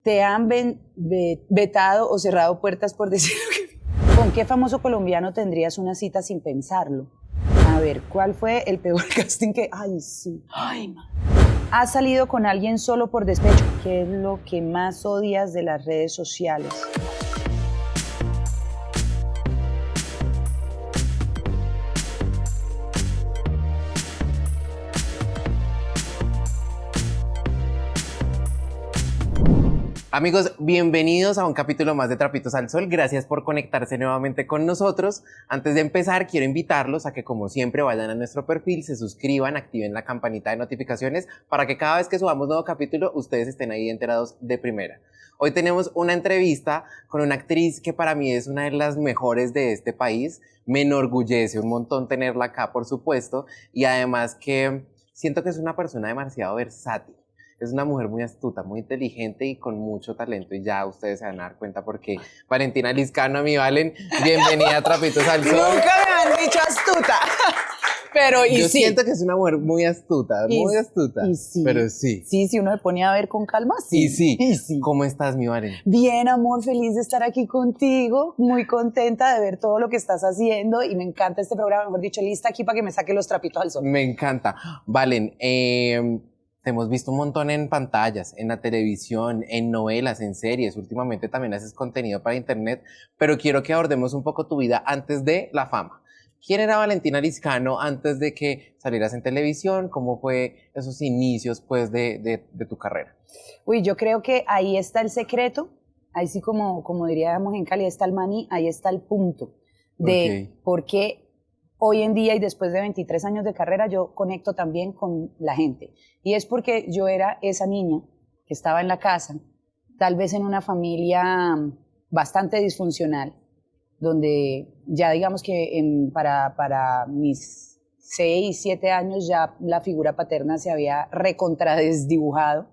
¿Te han vetado o cerrado puertas por decir lo que... ¿Con qué famoso colombiano tendrías una cita sin pensarlo? A ver, ¿cuál fue el peor casting que...? Ay, sí. Ay, man. ¿Has salido con alguien solo por despecho? ¿Qué es lo que más odias de las redes sociales? Amigos, bienvenidos a un capítulo más de Trapitos al Sol. Gracias por conectarse nuevamente con nosotros. Antes de empezar, quiero invitarlos a que, como siempre, vayan a nuestro perfil, se suscriban, activen la campanita de notificaciones para que cada vez que subamos nuevo capítulo, ustedes estén ahí enterados de primera. Hoy tenemos una entrevista con una actriz que para mí es una de las mejores de este país. Me enorgullece un montón tenerla acá, por supuesto, y además que siento que es una persona demasiado versátil. Es una mujer muy astuta, muy inteligente y con mucho talento, y ya ustedes se van a dar cuenta porque Valentina Lizcano, mi Valen, bienvenida a Trapitos al Sol. Nunca me han dicho astuta, pero y Yo sí. siento que es una mujer muy astuta, muy astuta, y sí. pero sí. Sí, si uno le pone a ver con calma, sí. Y sí. Sí. ¿Cómo estás, mi Valen? Bien, amor, feliz de estar aquí contigo, muy contenta de ver todo lo que estás haciendo y me encanta este programa, mejor dicho, lista aquí para que me saque los trapitos al sol. Me encanta. Valen, te hemos visto un montón en pantallas, en la televisión, en novelas, en series. Últimamente también haces contenido para internet, pero quiero que abordemos un poco tu vida antes de la fama. ¿Quién era Valentina Lizcano antes de que salieras en televisión? ¿Cómo fue esos inicios, pues, de tu carrera? Uy, yo creo que ahí está el secreto, ahí sí como diríamos en Cali, está el maní, ahí está el punto de por qué hoy en día y después de 23 años de carrera yo conecto también con la gente. Y es porque yo era esa niña que estaba en la casa, tal vez en una familia bastante disfuncional, donde ya digamos que para mis 6, 7 años ya la figura paterna se había recontradesdibujado.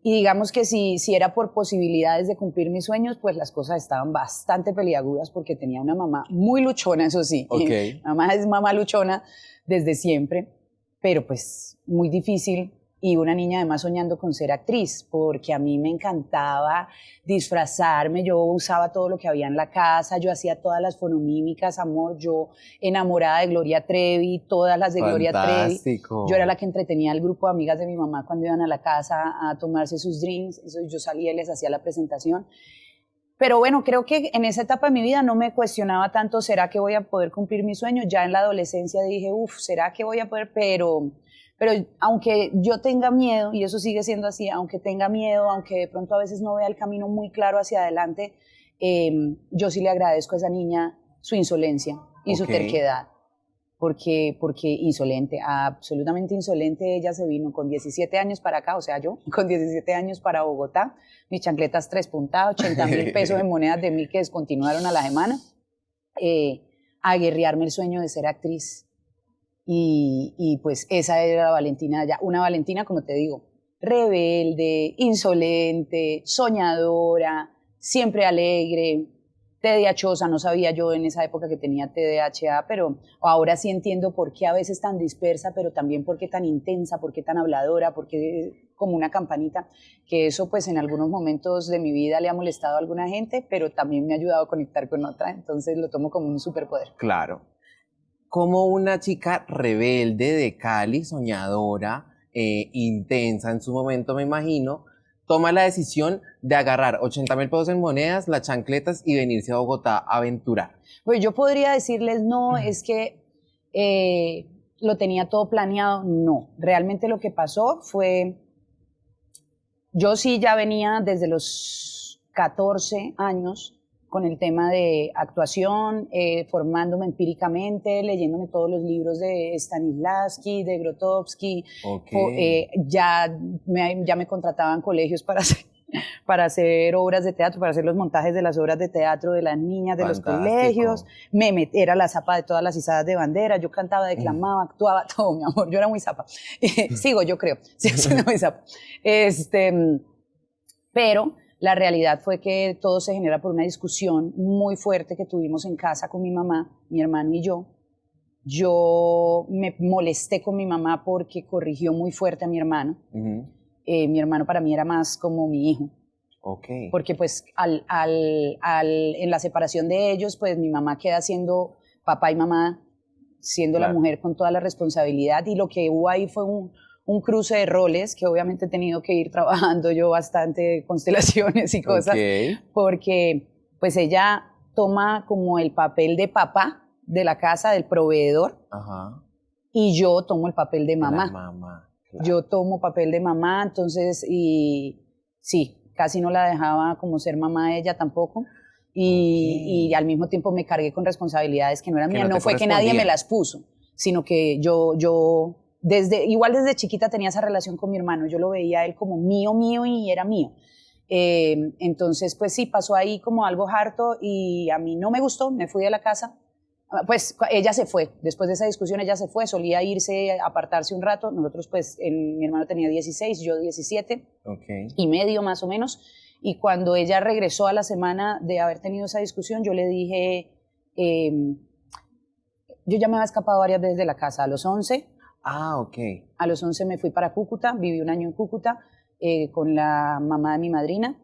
Y digamos que si era por posibilidades de cumplir mis sueños, pues las cosas estaban bastante peliagudas porque tenía una mamá muy luchona, eso sí. Mamá es mamá luchona desde siempre, pero pues muy difícil. Y una niña además soñando con ser actriz, porque a mí me encantaba disfrazarme, yo usaba todo lo que había en la casa, yo hacía todas las fonomímicas, amor, yo enamorada de Gloria Trevi, todas las de Gloria Trevi. Yo era la que entretenía al grupo de amigas de mi mamá cuando iban a la casa a tomarse sus drinks, eso, yo salía y les hacía la presentación. Pero bueno, creo que en esa etapa de mi vida no me cuestionaba tanto, ¿será que voy a poder cumplir mis sueños? Ya en la adolescencia dije, ¿será que voy a poder? Pero aunque yo tenga miedo, y eso sigue siendo así, aunque tenga miedo, aunque de pronto a veces no vea el camino muy claro hacia adelante, yo sí le agradezco a esa niña su insolencia y su terquedad, porque insolente, absolutamente insolente. Ella se vino con 17 años para acá, o sea, yo con 17 años para Bogotá, mis chancletas 3 puntadas, 80.000 pesos en monedas de 1.000 que descontinuaron a la semana, a guerrearme el sueño de ser actriz. Y pues esa era la Valentina ya, una Valentina, como te digo, rebelde, insolente, soñadora, siempre alegre, TDAHosa. No sabía yo en esa época que tenía TDAH, pero ahora sí entiendo por qué a veces tan dispersa, pero también por qué tan intensa, por qué tan habladora, por qué como una campanita, que eso pues en algunos momentos de mi vida le ha molestado a alguna gente, pero también me ha ayudado a conectar con otra, entonces lo tomo como un superpoder. Claro. Como una chica rebelde de Cali, soñadora, intensa en su momento, me imagino, toma la decisión de agarrar 80.000 pesos en monedas, las chancletas y venirse a Bogotá a aventurar? Pues yo podría decirles, no, es que lo tenía todo planeado. No, realmente lo que pasó fue, yo sí ya venía desde los 14 años con el tema de actuación, formándome empíricamente, leyéndome todos los libros de Stanislavski, de Grotowski. Ya me contrataban colegios para hacer obras de teatro, para hacer los montajes de las obras de teatro de las niñas de Fantástico. Los colegios. Era la zapa de todas las izadas de bandera, yo cantaba, declamaba, actuaba, todo, mi amor, yo era muy zapa. Sigo, yo creo, sigo siendo muy zapa. Pero la realidad fue que todo se genera por una discusión muy fuerte que tuvimos en casa con mi mamá, mi hermano y yo. Yo me molesté con mi mamá porque corrigió muy fuerte a mi hermano. mi hermano para mí era más como mi hijo. Okay. Porque pues en la separación de ellos, pues mi mamá queda siendo papá y mamá, siendo la mujer con toda la responsabilidad, y lo que hubo ahí fue un cruce de roles que obviamente he tenido que ir trabajando yo bastante, constelaciones y cosas, porque pues ella toma como el papel de papá de la casa, del proveedor, y yo tomo el papel de mamá. La mamá, claro. Yo tomo papel de mamá, entonces, y sí, casi no la dejaba como ser mamá ella tampoco, y al mismo tiempo me cargué con responsabilidades que no eran mías. No fue que nadie me las puso, sino que yo igual desde chiquita tenía esa relación con mi hermano, yo lo veía a él como mío y era mío. Entonces, pues sí, pasó ahí como algo harto y a mí no me gustó, me fui de la casa. Pues ella se fue, después de esa discusión ella se fue, solía irse, apartarse un rato. Nosotros pues, mi hermano tenía 16, yo 17 y medio más o menos, y cuando ella regresó a la semana de haber tenido esa discusión, yo le dije, yo ya me había escapado varias veces de la casa, a los 11. A los 11 me fui para Cúcuta, viví un año en Cúcuta, con la mamá de mi madrina,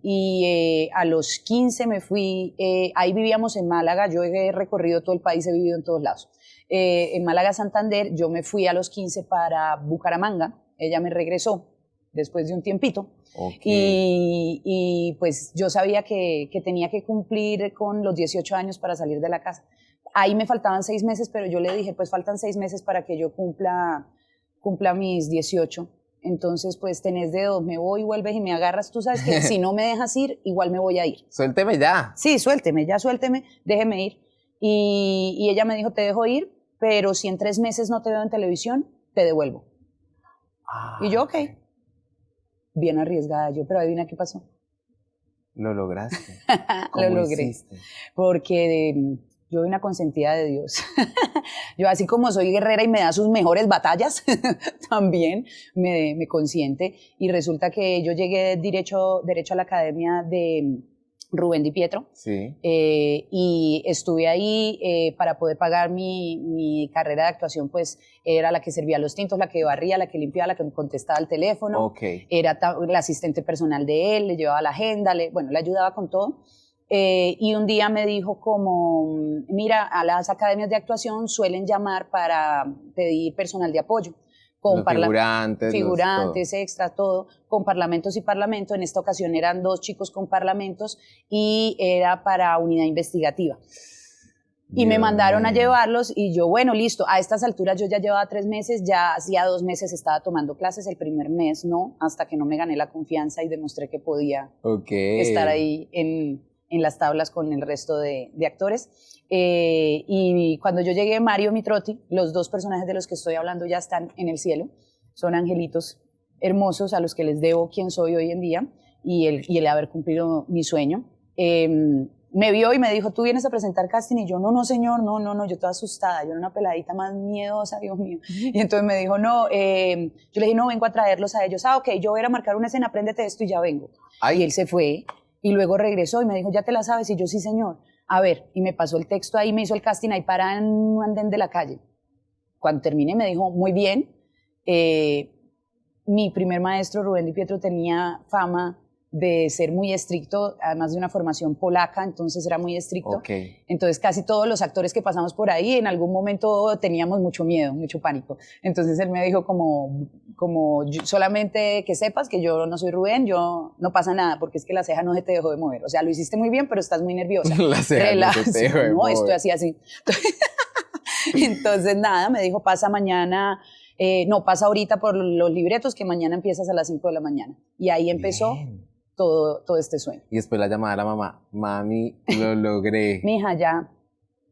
y a los 15 me fui, ahí vivíamos en Málaga, yo he recorrido todo el país, he vivido en todos lados. En Málaga, Santander, yo me fui a los 15 para Bucaramanga, ella me regresó después de un tiempito, y pues yo sabía que tenía que cumplir con los 18 años para salir de la casa. Ahí me faltaban 6 meses, pero yo le dije, pues faltan 6 meses para que yo cumpla mis 18. Entonces, pues tenés de dos, me voy, vuelves y me agarras. Tú sabes que si no me dejas ir, igual me voy a ir. Suélteme ya. Sí, suélteme, déjeme ir. Y ella me dijo, te dejo ir, pero si en 3 meses no te veo en televisión, te devuelvo. Y yo, ok. Bien arriesgada yo, pero adivina qué pasó. Lo lograste. Lo logré. Hiciste? Porque yo soy una consentida de Dios. Yo así como soy guerrera y me da sus mejores batallas, también me consiente. Y resulta que yo llegué derecho a la academia de Rubén Di Pietro. Sí. Y estuve ahí para poder pagar mi carrera de actuación, pues era la que servía los tintos, la que barría, la que limpiaba, la que me contestaba el teléfono. Era la asistente personal de él, le llevaba la agenda, le ayudaba con todo. Y un día me dijo como, mira, a las academias de actuación suelen llamar para pedir personal de apoyo. Con figurantes, extra, todo, con parlamentos y parlamento. En esta ocasión eran 2 chicos con parlamentos y era para unidad investigativa. Y me mandaron a llevarlos y yo, bueno, listo, a estas alturas yo ya llevaba 3 meses, ya hacía 2 meses estaba tomando clases, el primer mes no, hasta que no me gané la confianza y demostré que podía estar ahí en las tablas con el resto de actores. Y cuando yo llegué, Mario Mitrotti, los 2 personajes de los que estoy hablando ya están en el cielo, son angelitos hermosos a los que les debo quién soy hoy en día y el haber cumplido mi sueño. Me vio y me dijo, ¿tú vienes a presentar casting? Y yo, no, señor, no, yo toda asustada, yo era una peladita más miedosa, Dios mío. Y entonces me dijo, no, yo le dije, no, vengo a traerlos a ellos. Ok, yo voy a ir a marcar una escena, apréndete esto y ya vengo. Y él se fue. Y luego regresó y me dijo, ¿ya te la sabes? Y yo, sí, señor. A ver, y me pasó el texto ahí, me hizo el casting ahí para en un andén de la calle. Cuando terminé me dijo, muy bien. Mi primer maestro, Rubén Di Pietro, tenía fama de ser muy estricto, además de una formación polaca, entonces era muy estricto. Entonces casi todos los actores que pasamos por ahí en algún momento teníamos mucho miedo, mucho pánico. Entonces él me dijo como solamente que sepas que yo no soy Rubén, yo no pasa nada, porque es que la ceja no se te dejó de mover. O sea, lo hiciste muy bien, pero estás muy nerviosa. La ceja no se te dejó de mover. No, estoy así. Entonces nada, me dijo, pasa mañana, pasa ahorita por los libretos, que mañana empiezas a las 5 de la mañana. Y ahí empezó todo este sueño. Y después la llamada a la mamá, mami, lo logré. Mija, ya,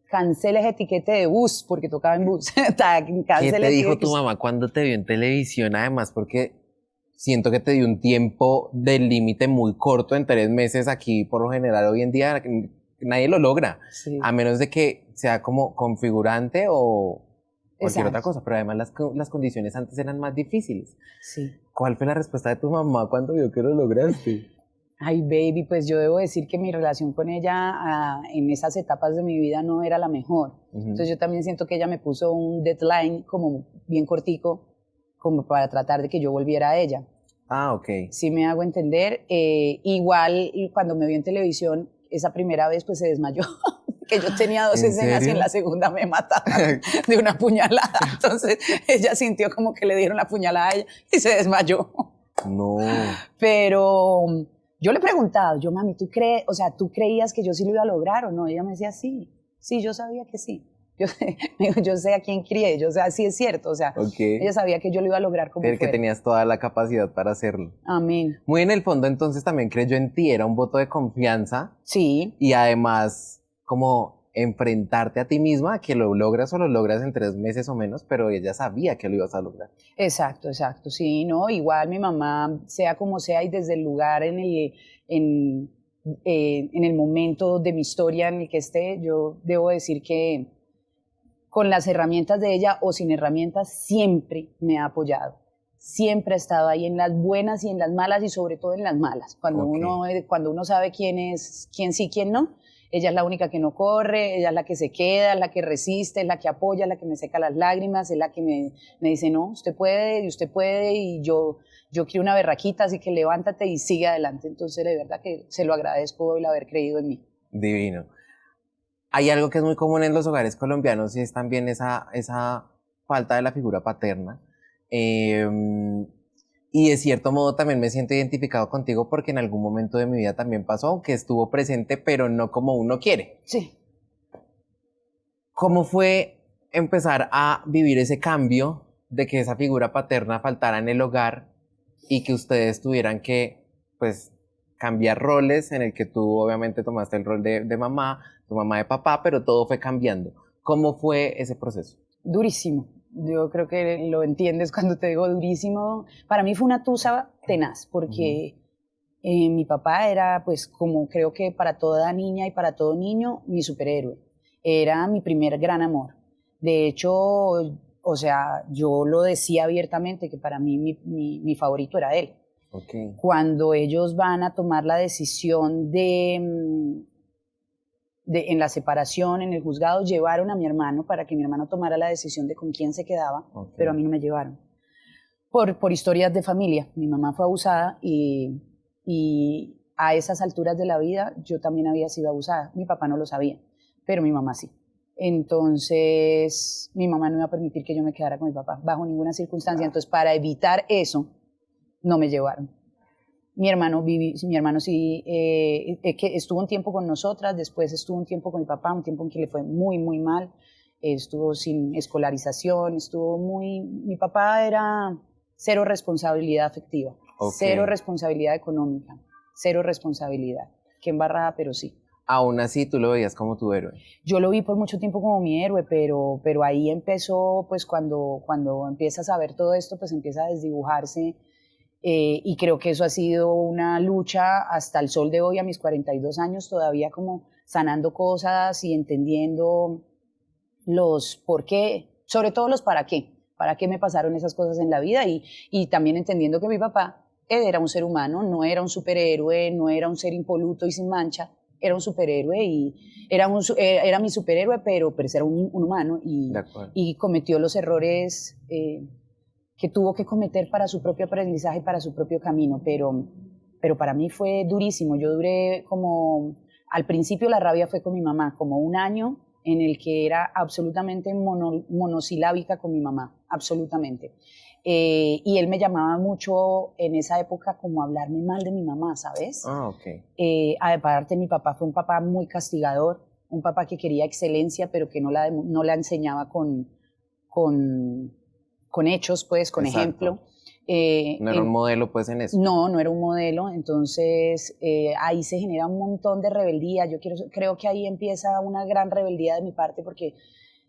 canceles etiquete de bus, porque tocaba en bus. ¿Qué te dijo tu mamá cuando te vio en televisión? Además, porque siento que te dio un tiempo de límite muy corto, en 3 meses. Aquí, por lo general, hoy en día, nadie lo logra. Sí. A menos de que sea como configurante o cualquier otra cosa. Pero además las condiciones antes eran más difíciles. Sí. ¿Cuál fue la respuesta de tu mamá cuando vio que lo lograste? Ay, baby, pues yo debo decir que mi relación con ella en esas etapas de mi vida no era la mejor. Entonces yo también siento que ella me puso un deadline como bien cortico, como para tratar de que yo volviera a ella. Ah, ok. Sí me hago entender. Igual cuando me vio en televisión, esa primera vez pues se desmayó. Que yo tenía 2 escenas y en la segunda me mataron de una puñalada. Entonces ella sintió como que le dieron la puñalada a ella y se desmayó. No. Pero yo le he preguntado, mami, ¿tú creías que yo sí lo iba a lograr o no? Y ella me decía, sí, yo sabía que sí. Yo sé a quién crié, yo sé, sí es cierto, o sea, ella sabía que yo lo iba a lograr como fuera. Que tenías toda la capacidad para hacerlo. Amén. Muy en el fondo, entonces, también creyó en ti, era un voto de confianza. Sí. Y además, como enfrentarte a ti misma, que lo logras o lo logras en 3 meses o menos, pero ella sabía que lo ibas a lograr. Exacto, sí, no, igual mi mamá, sea como sea, y desde el lugar en el momento de mi historia en el que esté, yo debo decir que con las herramientas de ella o sin herramientas, siempre me ha apoyado. Siempre ha estado ahí en las buenas y en las malas, y sobre todo en las malas. Cuando uno sabe quién sí, quién no, ella es la única que no corre, ella es la que se queda, es la que resiste, es la que apoya, es la que me seca las lágrimas, es la que me dice, no, usted puede, y yo quiero una berraquita, así que levántate y sigue adelante. Entonces, de verdad que se lo agradezco el haber creído en mí. Divino. Hay algo que es muy común en los hogares colombianos y es también esa falta de la figura paterna. Y de cierto modo también me siento identificado contigo porque en algún momento de mi vida también pasó, aunque estuvo presente, pero no como uno quiere. Sí. ¿Cómo fue empezar a vivir ese cambio de que esa figura paterna faltara en el hogar y que ustedes tuvieran que, pues, cambiar roles en el que tú obviamente tomaste el rol de mamá, tu mamá de papá, pero todo fue cambiando? ¿Cómo fue ese proceso? Durísimo. Yo creo que lo entiendes cuando te digo durísimo. Para mí fue una tusa tenaz, porque mi papá era, pues, como creo que para toda niña y para todo niño, mi superhéroe. Era mi primer gran amor. De hecho, o sea, yo lo decía abiertamente que para mí mi favorito era él. Okay. Cuando ellos van a tomar la decisión en la separación, en el juzgado, llevaron a mi hermano para que mi hermano tomara la decisión de con quién se quedaba, pero a mí no me llevaron. Por historias de familia. Mi mamá fue abusada y a esas alturas de la vida yo también había sido abusada. Mi papá no lo sabía, pero mi mamá sí. Entonces, mi mamá no iba a permitir que yo me quedara con mi papá, bajo ninguna circunstancia. Entonces, para evitar eso, no me llevaron. Mi hermano sí, que estuvo un tiempo con nosotras, después estuvo un tiempo con mi papá, un tiempo en que le fue muy, muy mal. Estuvo sin escolarización, mi papá era cero responsabilidad afectiva, cero responsabilidad económica, cero responsabilidad. Qué embarrada, pero sí. Aún así, tú lo veías como tu héroe. Yo lo vi por mucho tiempo como mi héroe, pero ahí empezó, pues cuando empiezas a ver todo esto, pues empieza a desdibujarse. Y creo que eso ha sido una lucha hasta el sol de hoy, a mis 42 años, todavía como sanando cosas y entendiendo los por qué, sobre todo los para qué me pasaron esas cosas en la vida, y también entendiendo que mi papá era un ser humano, no era un superhéroe, no era un ser impoluto y sin mancha, era un superhéroe y era mi superhéroe, pero era un humano y cometió los errores que tuvo que cometer para su propio aprendizaje, para su propio camino, pero para mí fue durísimo. Yo duré al principio la rabia fue con mi mamá, como 1 año en el que era absolutamente monosilábica con mi mamá, absolutamente. Y él me llamaba mucho en esa época como a hablarme mal de mi mamá, ¿sabes? Ah, ok. Aparte, mi papá fue un papá muy castigador, un papá que quería excelencia, pero que no la enseñaba con hechos, pues, con ejemplo. No era un modelo, pues, en eso. No era un modelo. Entonces, ahí se genera un montón de rebeldía. Creo que ahí empieza una gran rebeldía de mi parte, porque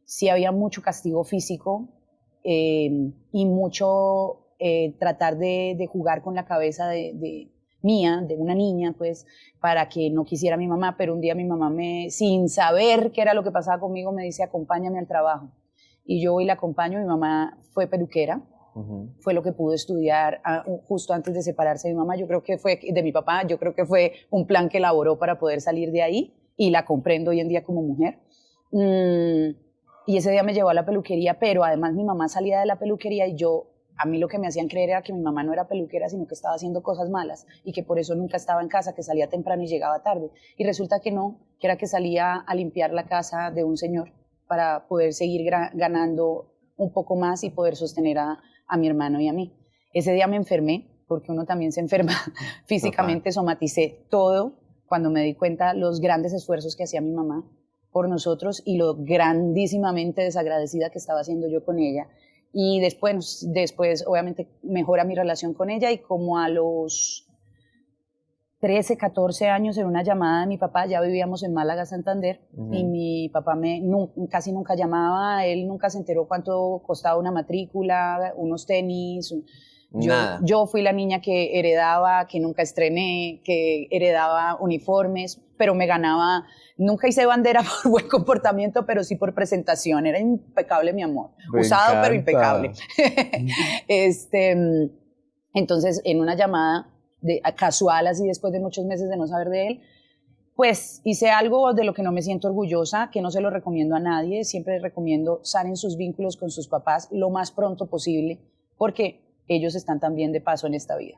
sí había mucho castigo físico y mucho tratar de jugar con la cabeza de una niña, pues, para que no quisiera a mi mamá. Pero un día mi mamá, sin saber qué era lo que pasaba conmigo, me dice, acompáñame al trabajo. Y yo voy y la acompaño. Mi mamá fue peluquera, fue lo que pudo estudiar justo antes de separarse de mi mamá. Yo creo que fue de mi papá, yo creo que fue un plan que elaboró para poder salir de ahí, y la comprendo hoy en día como mujer. Y ese día me llevó a la peluquería, pero además mi mamá salía de la peluquería y yo a mí lo que me hacían creer era que mi mamá no era peluquera, sino que estaba haciendo cosas malas y que por eso nunca estaba en casa, que salía temprano y llegaba tarde. Y resulta que no, que era que salía a limpiar la casa de un señor para poder seguir ganando un poco más y poder sostener a mi hermano y a mí. Ese día me enfermé, porque uno también se enferma físicamente, somaticé todo cuando me di cuenta los grandes esfuerzos que hacía mi mamá por nosotros y lo grandísimamente desagradecida que estaba haciendo yo con ella. Y después obviamente mejora mi relación con ella y como a los 13, 14 años en una llamada de mi papá, ya vivíamos en Málaga, Santander, y mi papá casi nunca llamaba, él nunca se enteró cuánto costaba una matrícula, unos tenis. Yo fui la niña que heredaba, que nunca estrené, que heredaba uniformes, pero me ganaba, nunca hice bandera por buen comportamiento, pero sí por presentación, era impecable mi amor, usado pero impecable. Entonces, en una llamada casual, así después de muchos meses de no saber de él, pues hice algo de lo que no me siento orgullosa, que no se lo recomiendo a nadie, siempre recomiendo sanen sus vínculos con sus papás lo más pronto posible, porque ellos están también de paso en esta vida.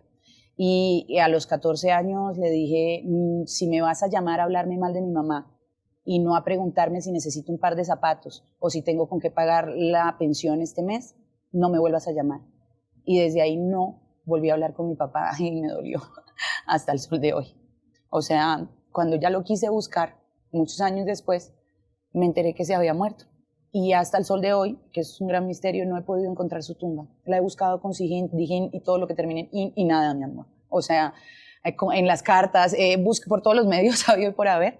Y a los 14 años le dije, si me vas a llamar a hablarme mal de mi mamá y no a preguntarme si necesito un par de zapatos o si tengo con qué pagar la pensión este mes, no me vuelvas a llamar. Y desde ahí no volví a hablar con mi papá y me dolió hasta el sol de hoy. O sea, cuando ya lo quise buscar, muchos años después, me enteré que se había muerto. Y hasta el sol de hoy, que es un gran misterio, no he podido encontrar su tumba. La he buscado con Sijín, Dijín y todo lo que termine en in y nada, mi amor. O sea, en las cartas, busco por todos los medios, sabido y por haber.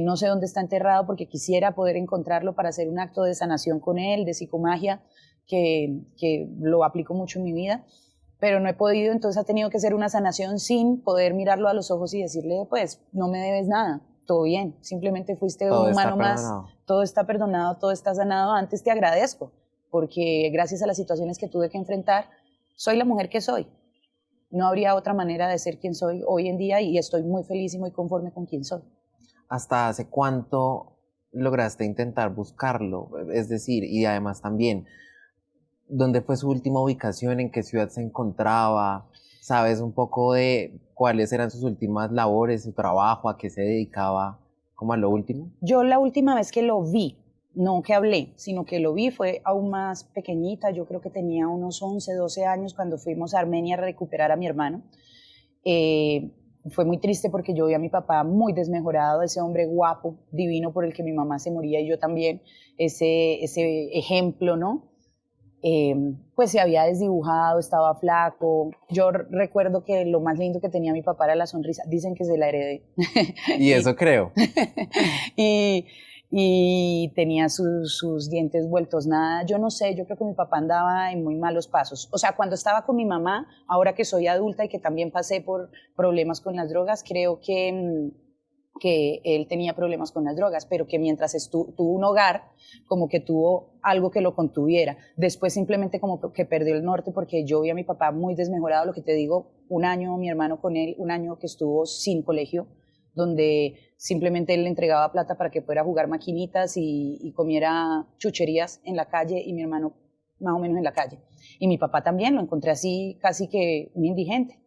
No sé dónde está enterrado porque quisiera poder encontrarlo para hacer un acto de sanación con él, de psicomagia, que lo aplico mucho en mi vida. Pero no he podido, entonces ha tenido que ser una sanación sin poder mirarlo a los ojos y decirle, pues, no me debes nada. Todo bien, simplemente fuiste un humano más, todo está perdonado, todo está sanado, antes te agradezco, porque gracias a las situaciones que tuve que enfrentar, soy la mujer que soy. No habría otra manera de ser quien soy hoy en día y estoy muy feliz y muy conforme con quien soy. ¿Hasta hace cuánto lograste intentar buscarlo? Es decir, y además también, ¿dónde fue su última ubicación? ¿En qué ciudad se encontraba? ¿Sabes un poco de cuáles eran sus últimas labores, su trabajo, a qué se dedicaba, como a lo último? Yo la última vez que lo vi, no que hablé, sino que lo vi fue aún más pequeñita, yo creo que tenía unos 11, 12 años cuando fuimos a Armenia a recuperar a mi hermano. Fue muy triste porque yo vi a mi papá muy desmejorado, ese hombre guapo, divino por el que mi mamá se moría y yo también, ese ejemplo, ¿no? Pues se había desdibujado, estaba flaco. Yo recuerdo que lo más lindo que tenía mi papá era la sonrisa. Dicen que se la heredé. Y eso creo. y tenía sus dientes vueltos nada. Yo no sé, yo creo que mi papá andaba en muy malos pasos. O sea, cuando estaba con mi mamá, ahora que soy adulta y que también pasé por problemas con las drogas, creo que él tenía problemas con las drogas, pero que mientras tuvo un hogar, como que tuvo algo que lo contuviera. Después simplemente como que perdió el norte porque yo vi a mi papá muy desmejorado, lo que te digo, un año mi hermano con él, un año que estuvo sin colegio, donde simplemente él le entregaba plata para que fuera a jugar maquinitas y comiera chucherías en la calle y mi hermano más o menos en la calle. Y mi papá también, lo encontré así casi que un indigente.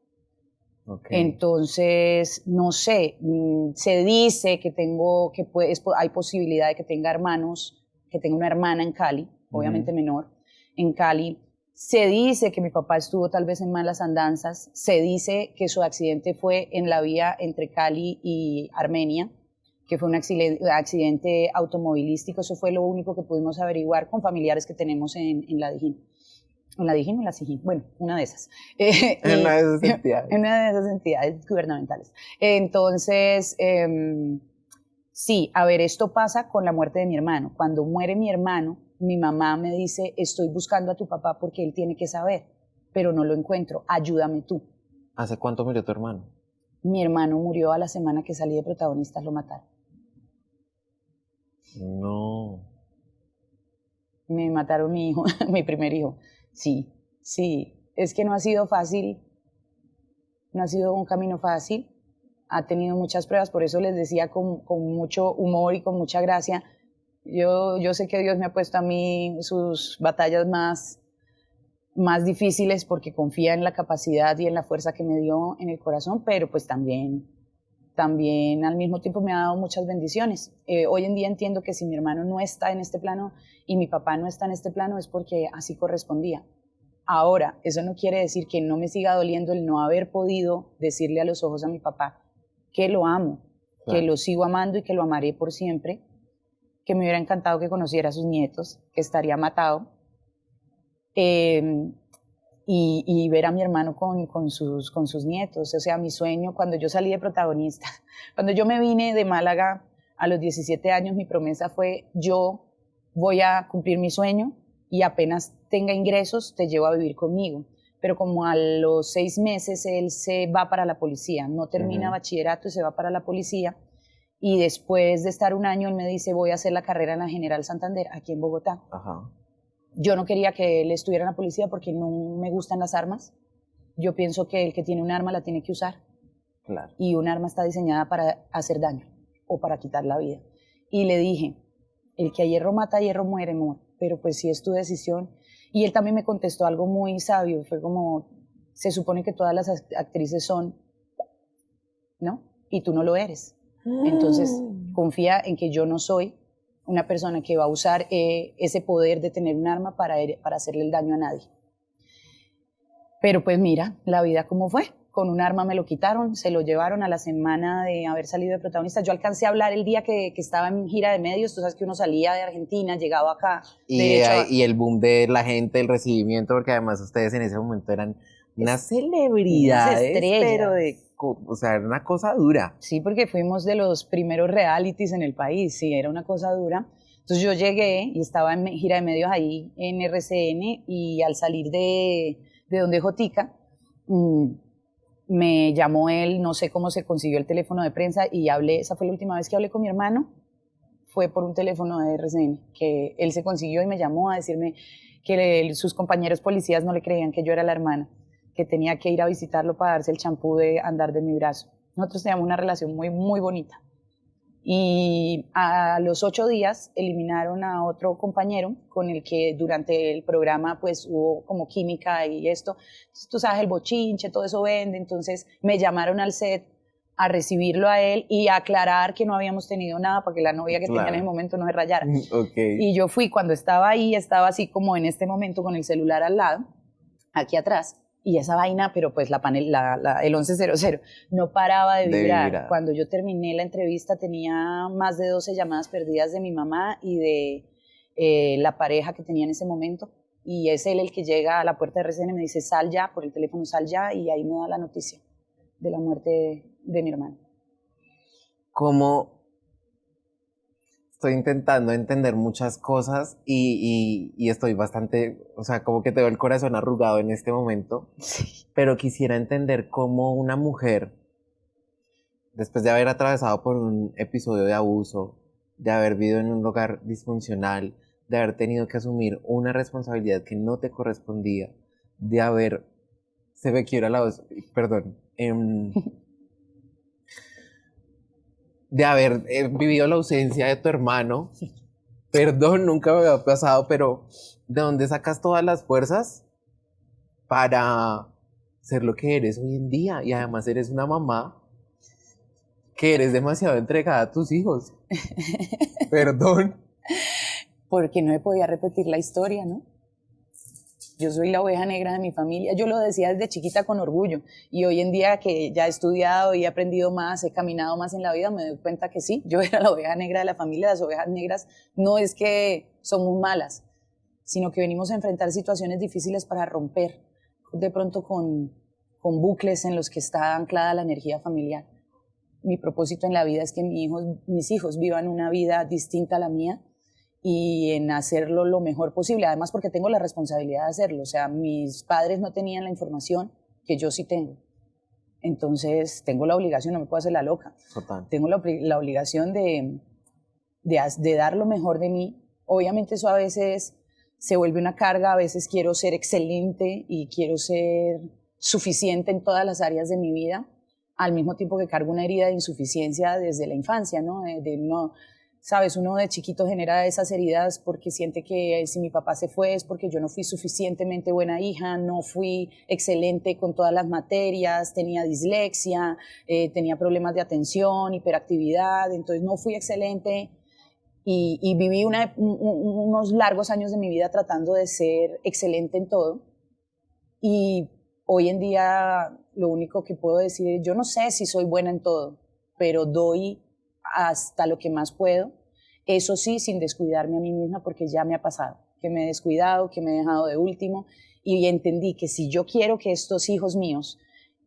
Okay. Entonces, no sé, se dice que hay posibilidad de que tenga hermanos, que tenga una hermana en Cali, obviamente menor, en Cali. Se dice que mi papá estuvo tal vez en malas andanzas, se dice que su accidente fue en la vía entre Cali y Armenia, que fue un accidente automovilístico, eso fue lo único que pudimos averiguar con familiares que tenemos en la Dijín. ¿En la Dijín o en la Sijín? Bueno, una de esas. En una de esas entidades. En una de esas entidades gubernamentales. Entonces, sí, a ver, esto pasa con la muerte de mi hermano. Cuando muere mi hermano, mi mamá me dice, estoy buscando a tu papá porque él tiene que saber, pero no lo encuentro, ayúdame tú. ¿Hace cuánto murió tu hermano? Mi hermano murió a la semana que salí de Protagonistas, lo mataron. No. Me mataron mi hijo, mi primer hijo. Sí, es que no ha sido fácil, no ha sido un camino fácil, ha tenido muchas pruebas, por eso les decía con mucho humor y con mucha gracia, yo sé que Dios me ha puesto a mí sus batallas más más difíciles porque confía en la capacidad y en la fuerza que me dio en el corazón, pero pues también al mismo tiempo me ha dado muchas bendiciones. Hoy en día entiendo que si mi hermano no está en este plano y mi papá no está en este plano es porque así correspondía. Ahora, eso no quiere decir que no me siga doliendo el no haber podido decirle a los ojos a mi papá que lo amo, claro, que lo sigo amando y que lo amaré por siempre, que me hubiera encantado que conociera a sus nietos, que estaría matado, y ver a mi hermano con sus nietos. O sea, mi sueño, cuando yo salí de protagonista, cuando yo me vine de Málaga a los 17 años, mi promesa fue, yo voy a cumplir mi sueño y apenas tenga ingresos, te llevo a vivir conmigo. Pero como a los 6 meses él se va para la policía, no termina bachillerato y se va para la policía, y después de estar un año él me dice, voy a hacer la carrera en la General Santander, aquí en Bogotá. Ajá. Yo no quería que él estuviera en la policía porque no me gustan las armas. Yo pienso que el que tiene un arma la tiene que usar. Claro. Y un arma está diseñada para hacer daño o para quitar la vida. Y le dije, el que a hierro mata, a hierro muere, amor. Pero pues si es tu decisión. Y él también me contestó algo muy sabio. Fue como, se supone que todas las actrices son, ¿no? Y tú no lo eres. Entonces, confía en que yo no soy una persona que va a usar ese poder de tener un arma para hacerle el daño a nadie. Pero pues mira, la vida cómo fue. Con un arma me lo quitaron, se lo llevaron a la semana de haber salido de protagonista. Yo alcancé a hablar el día que estaba en gira de medios. Tú sabes que uno salía de Argentina, llegaba acá. Y el boom de la gente, el recibimiento, porque además ustedes en ese momento eran unas celebridades, pero o sea, era una cosa dura. Sí, porque fuimos de los primeros realities en el país, sí, era una cosa dura. Entonces yo llegué y estaba en gira de medios ahí en RCN, y al salir de donde Jotica, me llamó él, no sé cómo se consiguió el teléfono de prensa, y hablé. Esa fue la última vez que hablé con mi hermano, fue por un teléfono de RCN, que él se consiguió y me llamó a decirme que sus compañeros policías no le creían que yo era la hermana, que tenía que ir a visitarlo para darse el champú de andar de mi brazo. Nosotros teníamos una relación muy, muy bonita. Y a los 8 días eliminaron a otro compañero con el que durante el programa pues hubo como química y esto. Entonces, tú sabes, el bochinche, todo eso vende. Entonces me llamaron al set a recibirlo a él y a aclarar que no habíamos tenido nada para que la novia que tenía en ese momento no se rayara. Okay. Y yo fui, cuando estaba ahí, estaba así como en este momento con el celular al lado, aquí atrás. Y esa vaina, pero pues el 1100 no paraba de vibrar. Cuando yo terminé la entrevista tenía más de 12 llamadas perdidas de mi mamá y de la pareja que tenía en ese momento. Y es él el que llega a la puerta de RCN y me dice, sal ya, por el teléfono, sal ya, y ahí me da la noticia de la muerte de mi hermano. ¿Cómo? Estoy intentando entender muchas cosas y estoy bastante, o sea, como que tengo el corazón arrugado en este momento, sí. Pero quisiera entender cómo una mujer, después de haber atravesado por un episodio de abuso, de haber vivido en un hogar disfuncional, de haber tenido que asumir una responsabilidad que no te correspondía, de haber, se me quiebra la voz, perdón, de haber vivido la ausencia de tu hermano. Perdón, nunca me había pasado, pero ¿de dónde sacas todas las fuerzas para ser lo que eres hoy en día? Y además eres una mamá que eres demasiado entregada a tus hijos. Perdón. Porque no me podía repetir la historia, ¿no? Yo soy la oveja negra de mi familia. Yo lo decía desde chiquita con orgullo. Y hoy en día que ya he estudiado y he aprendido más, he caminado más en la vida, me doy cuenta que sí, yo era la oveja negra de la familia. Las ovejas negras no es que somos malas, sino que venimos a enfrentar situaciones difíciles para romper de pronto con bucles en los que está anclada la energía familiar. Mi propósito en la vida es que mis hijos vivan una vida distinta a la mía, y en hacerlo lo mejor posible, además porque tengo la responsabilidad de hacerlo. O sea, mis padres no tenían la información que yo sí tengo, entonces tengo la obligación, no me puedo hacer la loca. Total. Tengo la obligación de dar lo mejor de mí. Obviamente eso a veces se vuelve una carga, a veces quiero ser excelente y quiero ser suficiente en todas las áreas de mi vida, al mismo tiempo que cargo una herida de insuficiencia desde la infancia, ¿no? Sabes, uno de chiquito genera esas heridas porque siente que si mi papá se fue es porque yo no fui suficientemente buena hija, no fui excelente con todas las materias, tenía dislexia, tenía problemas de atención, hiperactividad, entonces no fui excelente y viví unos largos años de mi vida tratando de ser excelente en todo. Y hoy en día lo único que puedo decir es, yo no sé si soy buena en todo, pero doy hasta lo que más puedo, eso sí, sin descuidarme a mí misma, porque ya me ha pasado, que me he descuidado, que me he dejado de último, y entendí que si yo quiero que estos hijos míos,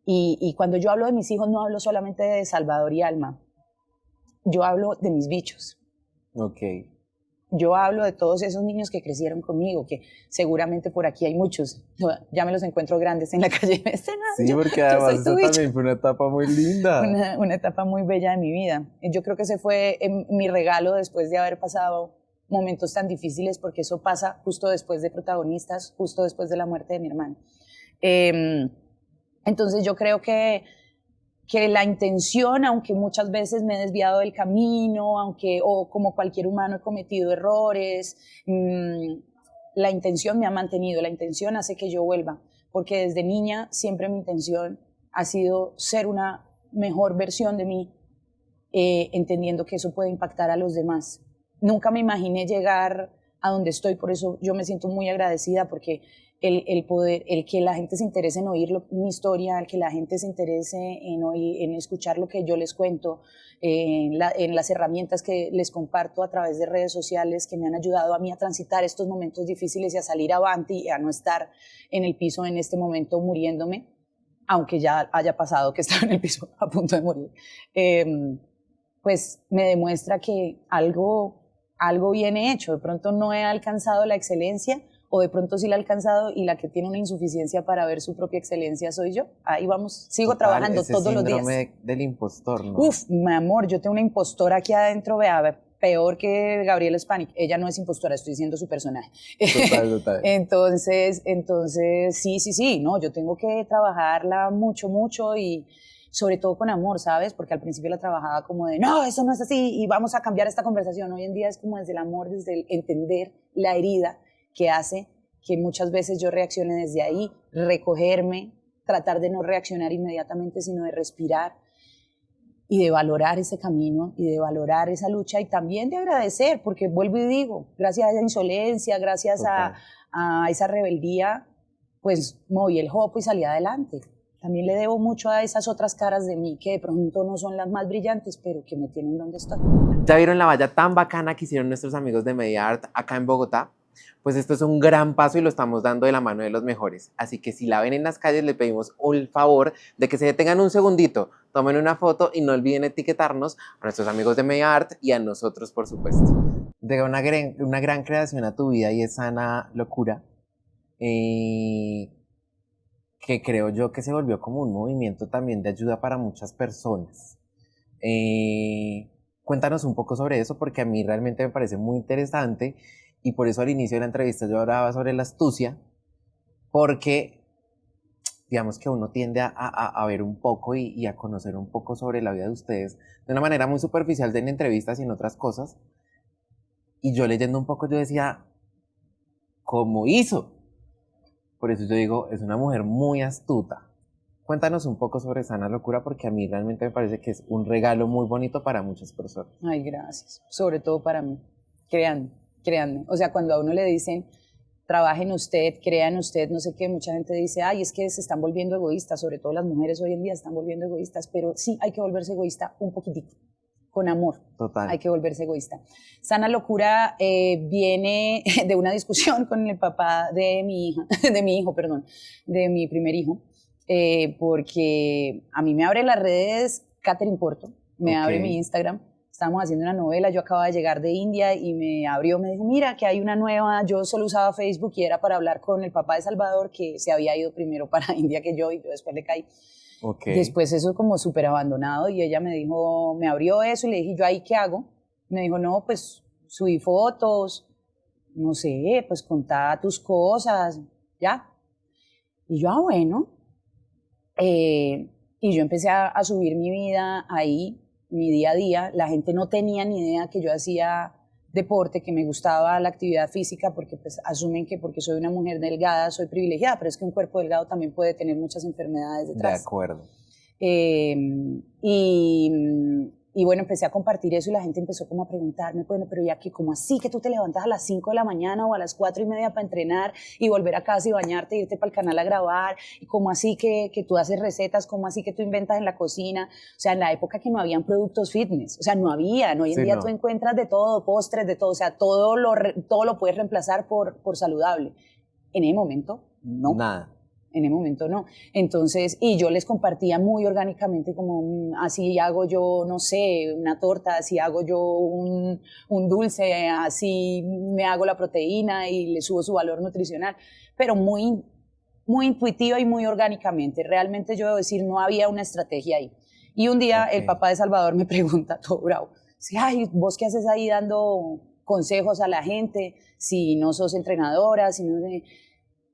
y cuando yo hablo de mis hijos no hablo solamente de Salvador y Alma, yo hablo de mis bichos. Ok. Yo hablo de todos esos niños que crecieron conmigo, que seguramente por aquí hay muchos. Ya me los encuentro grandes en la calle. Sí, porque además eso también fue una etapa muy linda. Una etapa muy bella de mi vida. Yo creo que ese fue mi regalo después de haber pasado momentos tan difíciles, porque eso pasa justo después de Protagonistas, justo después de la muerte de mi hermano. Entonces yo creo que la intención, aunque muchas veces me he desviado del camino, o como cualquier humano he cometido errores, la intención me ha mantenido, la intención hace que yo vuelva, porque desde niña siempre mi intención ha sido ser una mejor versión de mí, entendiendo que eso puede impactar a los demás. Nunca me imaginé llegar a donde estoy, por eso yo me siento muy agradecida, porque el poder, el que la gente se interese en oír mi historia, el que la gente se interese en escuchar lo que yo les cuento, en las herramientas que les comparto a través de redes sociales que me han ayudado a mí a transitar estos momentos difíciles y a salir avante y a no estar en el piso en este momento muriéndome, aunque ya haya pasado que estaba en el piso a punto de morir, pues me demuestra que algo bien hecho. De pronto no he alcanzado la excelencia, o de pronto sí la he alcanzado, y la que tiene una insuficiencia para ver su propia excelencia soy yo. Ahí vamos, sigo trabajando todos los días. Ese síndrome del impostor, ¿no? Uf, mi amor, yo tengo una impostora aquí adentro, vea, peor que Gabriela Spanik. Ella no es impostora, estoy siendo su personaje. Total. Entonces, sí, no, yo tengo que trabajarla mucho, y sobre todo con amor, ¿sabes? Porque al principio la trabajaba como de, no, eso no es así, y vamos a cambiar esta conversación. Hoy en día es como desde el amor, desde el entender la herida que hace que muchas veces yo reaccione desde ahí, recogerme, tratar de no reaccionar inmediatamente, sino de respirar y de valorar ese camino y de valorar esa lucha, y también de agradecer, porque vuelvo y digo, gracias a esa insolencia, gracias a esa rebeldía, pues moví el hopo y salí adelante. También le debo mucho a esas otras caras de mí que de pronto no son las más brillantes, pero que me tienen donde estoy. ¿Ya vieron la valla tan bacana que hicieron nuestros amigos de Mediart acá en Bogotá? Pues esto es un gran paso y lo estamos dando de la mano de los mejores. Así que si la ven en las calles, le pedimos el favor de que se detengan un segundito, tomen una foto y no olviden etiquetarnos a nuestros amigos de Mediart y a nosotros, por supuesto. Llega una gran creación a tu vida y es Sana Locura, que creo yo que se volvió como un movimiento también de ayuda para muchas personas. Cuéntanos un poco sobre eso, porque a mí realmente me parece muy interesante. Y por eso al inicio de la entrevista yo hablaba sobre la astucia, porque digamos que uno tiende a ver un poco y a conocer un poco sobre la vida de ustedes de una manera muy superficial en entrevistas y en otras cosas. Y yo leyendo un poco yo decía, ¿cómo hizo? Por eso yo digo, es una mujer muy astuta. Cuéntanos un poco sobre Sana Locura, porque a mí realmente me parece que es un regalo muy bonito para muchas personas. Ay, gracias. Sobre todo para mí. Créanme. O sea, cuando a uno le dicen, trabaje en usted, crea en usted, no sé qué, mucha gente dice, ay, es que se están volviendo egoístas, sobre todo las mujeres hoy en día están volviendo egoístas, pero sí hay que volverse egoísta un poquitito, con amor. Total. Hay que volverse egoísta. Sana Locura viene de una discusión con el papá de mi primer hijo, porque a mí me abre las redes Catherine Porto, me abre mi Instagram. Estábamos haciendo una novela, yo acababa de llegar de India y me dijo, mira que hay una nueva, yo solo usaba Facebook y era para hablar con el papá de Salvador, que se había ido primero para India que yo, y yo después le caí. Después eso como súper abandonado, y ella me dijo, me abrió eso y le dije, ¿yo ahí qué hago? Me dijo, no, pues subí fotos, no sé, pues contá tus cosas, ya. Y yo, bueno. Y yo empecé a subir mi vida ahí. mi día a día. La gente no tenía ni idea que yo hacía deporte, que me gustaba la actividad física, porque pues asumen que porque soy una mujer delgada soy privilegiada, pero es que un cuerpo delgado también puede tener muchas enfermedades detrás. De acuerdo. Y bueno, empecé a compartir eso y la gente empezó como a preguntarme, bueno, pero ya que, ¿cómo así que tú te levantas a las 5 de la mañana o a las 4:30 para entrenar y volver a casa y bañarte, irte para el canal a grabar? ¿Y cómo así que tú haces recetas? ¿Cómo así que tú inventas en la cocina? O sea, en la época que no habían productos fitness, o sea, no habían. Hoy en día tú encuentras de todo, postres, de todo, o sea, todo lo puedes reemplazar por saludable. En ese momento, no. Nada. En el momento no. Entonces, y yo les compartía muy orgánicamente como así hago yo, no sé, una torta, así hago yo un dulce, así me hago la proteína y le subo su valor nutricional, pero muy, muy intuitiva y muy orgánicamente. Realmente yo debo decir, no había una estrategia ahí. Y un día el papá de Salvador me pregunta, todo bravo, dice, ay, ¿vos qué haces ahí dando consejos a la gente si no sos entrenadora, si no...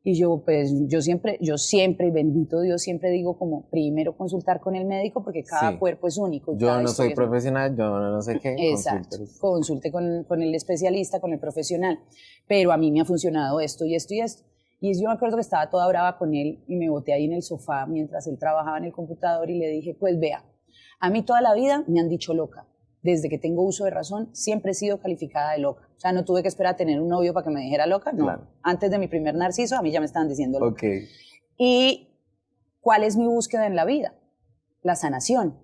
Y yo, pues, yo siempre, y bendito Dios, siempre digo como primero consultar con el médico porque cada cuerpo es único. Yo no soy profesional, yo no sé qué. Exacto, consulte con el especialista, con el profesional. Pero a mí me ha funcionado esto y esto y esto. Y yo me acuerdo que estaba toda brava con él y me boté ahí en el sofá mientras él trabajaba en el computador y le dije, pues vea, a mí toda la vida me han dicho loca. Desde que tengo uso de razón, siempre he sido calificada de loca. O sea, no tuve que esperar a tener un novio para que me dijera loca, no. Claro. Antes de mi primer narciso, a mí ya me estaban diciendo loca. ¿Y cuál es mi búsqueda en la vida? La sanación.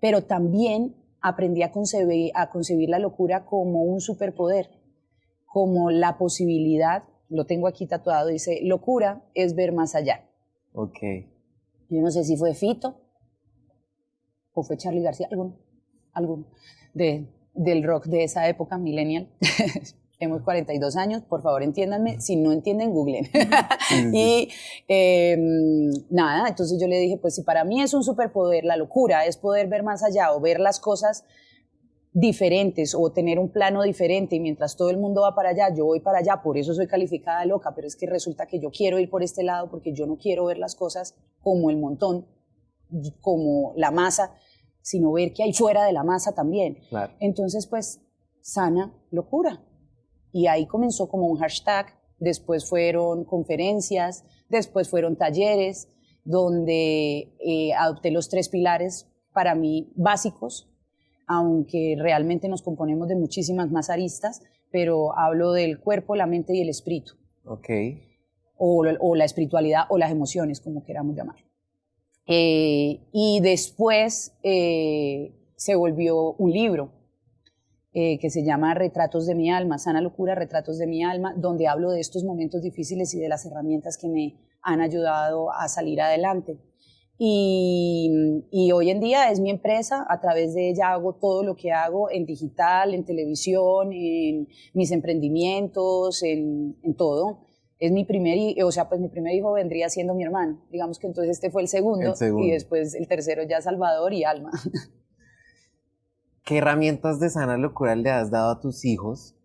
Pero también aprendí a concebir la locura como un superpoder, como la posibilidad, lo tengo aquí tatuado, dice, locura es ver más allá. Yo no sé si fue Fito o fue Charly García, alguno del rock de esa época, millennial. Tenemos 42 años, por favor entiéndanme, si no entienden, googlen. Y nada, entonces yo le dije, pues si para mí es un superpoder, la locura es poder ver más allá o ver las cosas diferentes o tener un plano diferente y mientras todo el mundo va para allá, yo voy para allá, por eso soy calificada de loca, pero es que resulta que yo quiero ir por este lado porque yo no quiero ver las cosas como el montón, como la masa, sino ver qué hay fuera de la masa también. Claro. Entonces, pues, sana locura. Y ahí comenzó como un hashtag, después fueron conferencias, después fueron talleres, donde adopté los 3 pilares para mí básicos, aunque realmente nos componemos de muchísimas más aristas, pero hablo del cuerpo, la mente y el espíritu. O la espiritualidad o las emociones, como queramos llamar. Y después se volvió un libro que se llama Retratos de mi alma, Sana Locura, Retratos de mi alma, donde hablo de estos momentos difíciles y de las herramientas que me han ayudado a salir adelante. Y hoy en día es mi empresa, a través de ella hago todo lo que hago en digital, en televisión, en mis emprendimientos, en todo. Es mi primer hijo, o sea, pues mi primer hijo vendría siendo mi hermano. Digamos que entonces este fue el segundo. Y después el tercero ya Salvador y Alma. ¿Qué herramientas de sana locura le has dado a tus hijos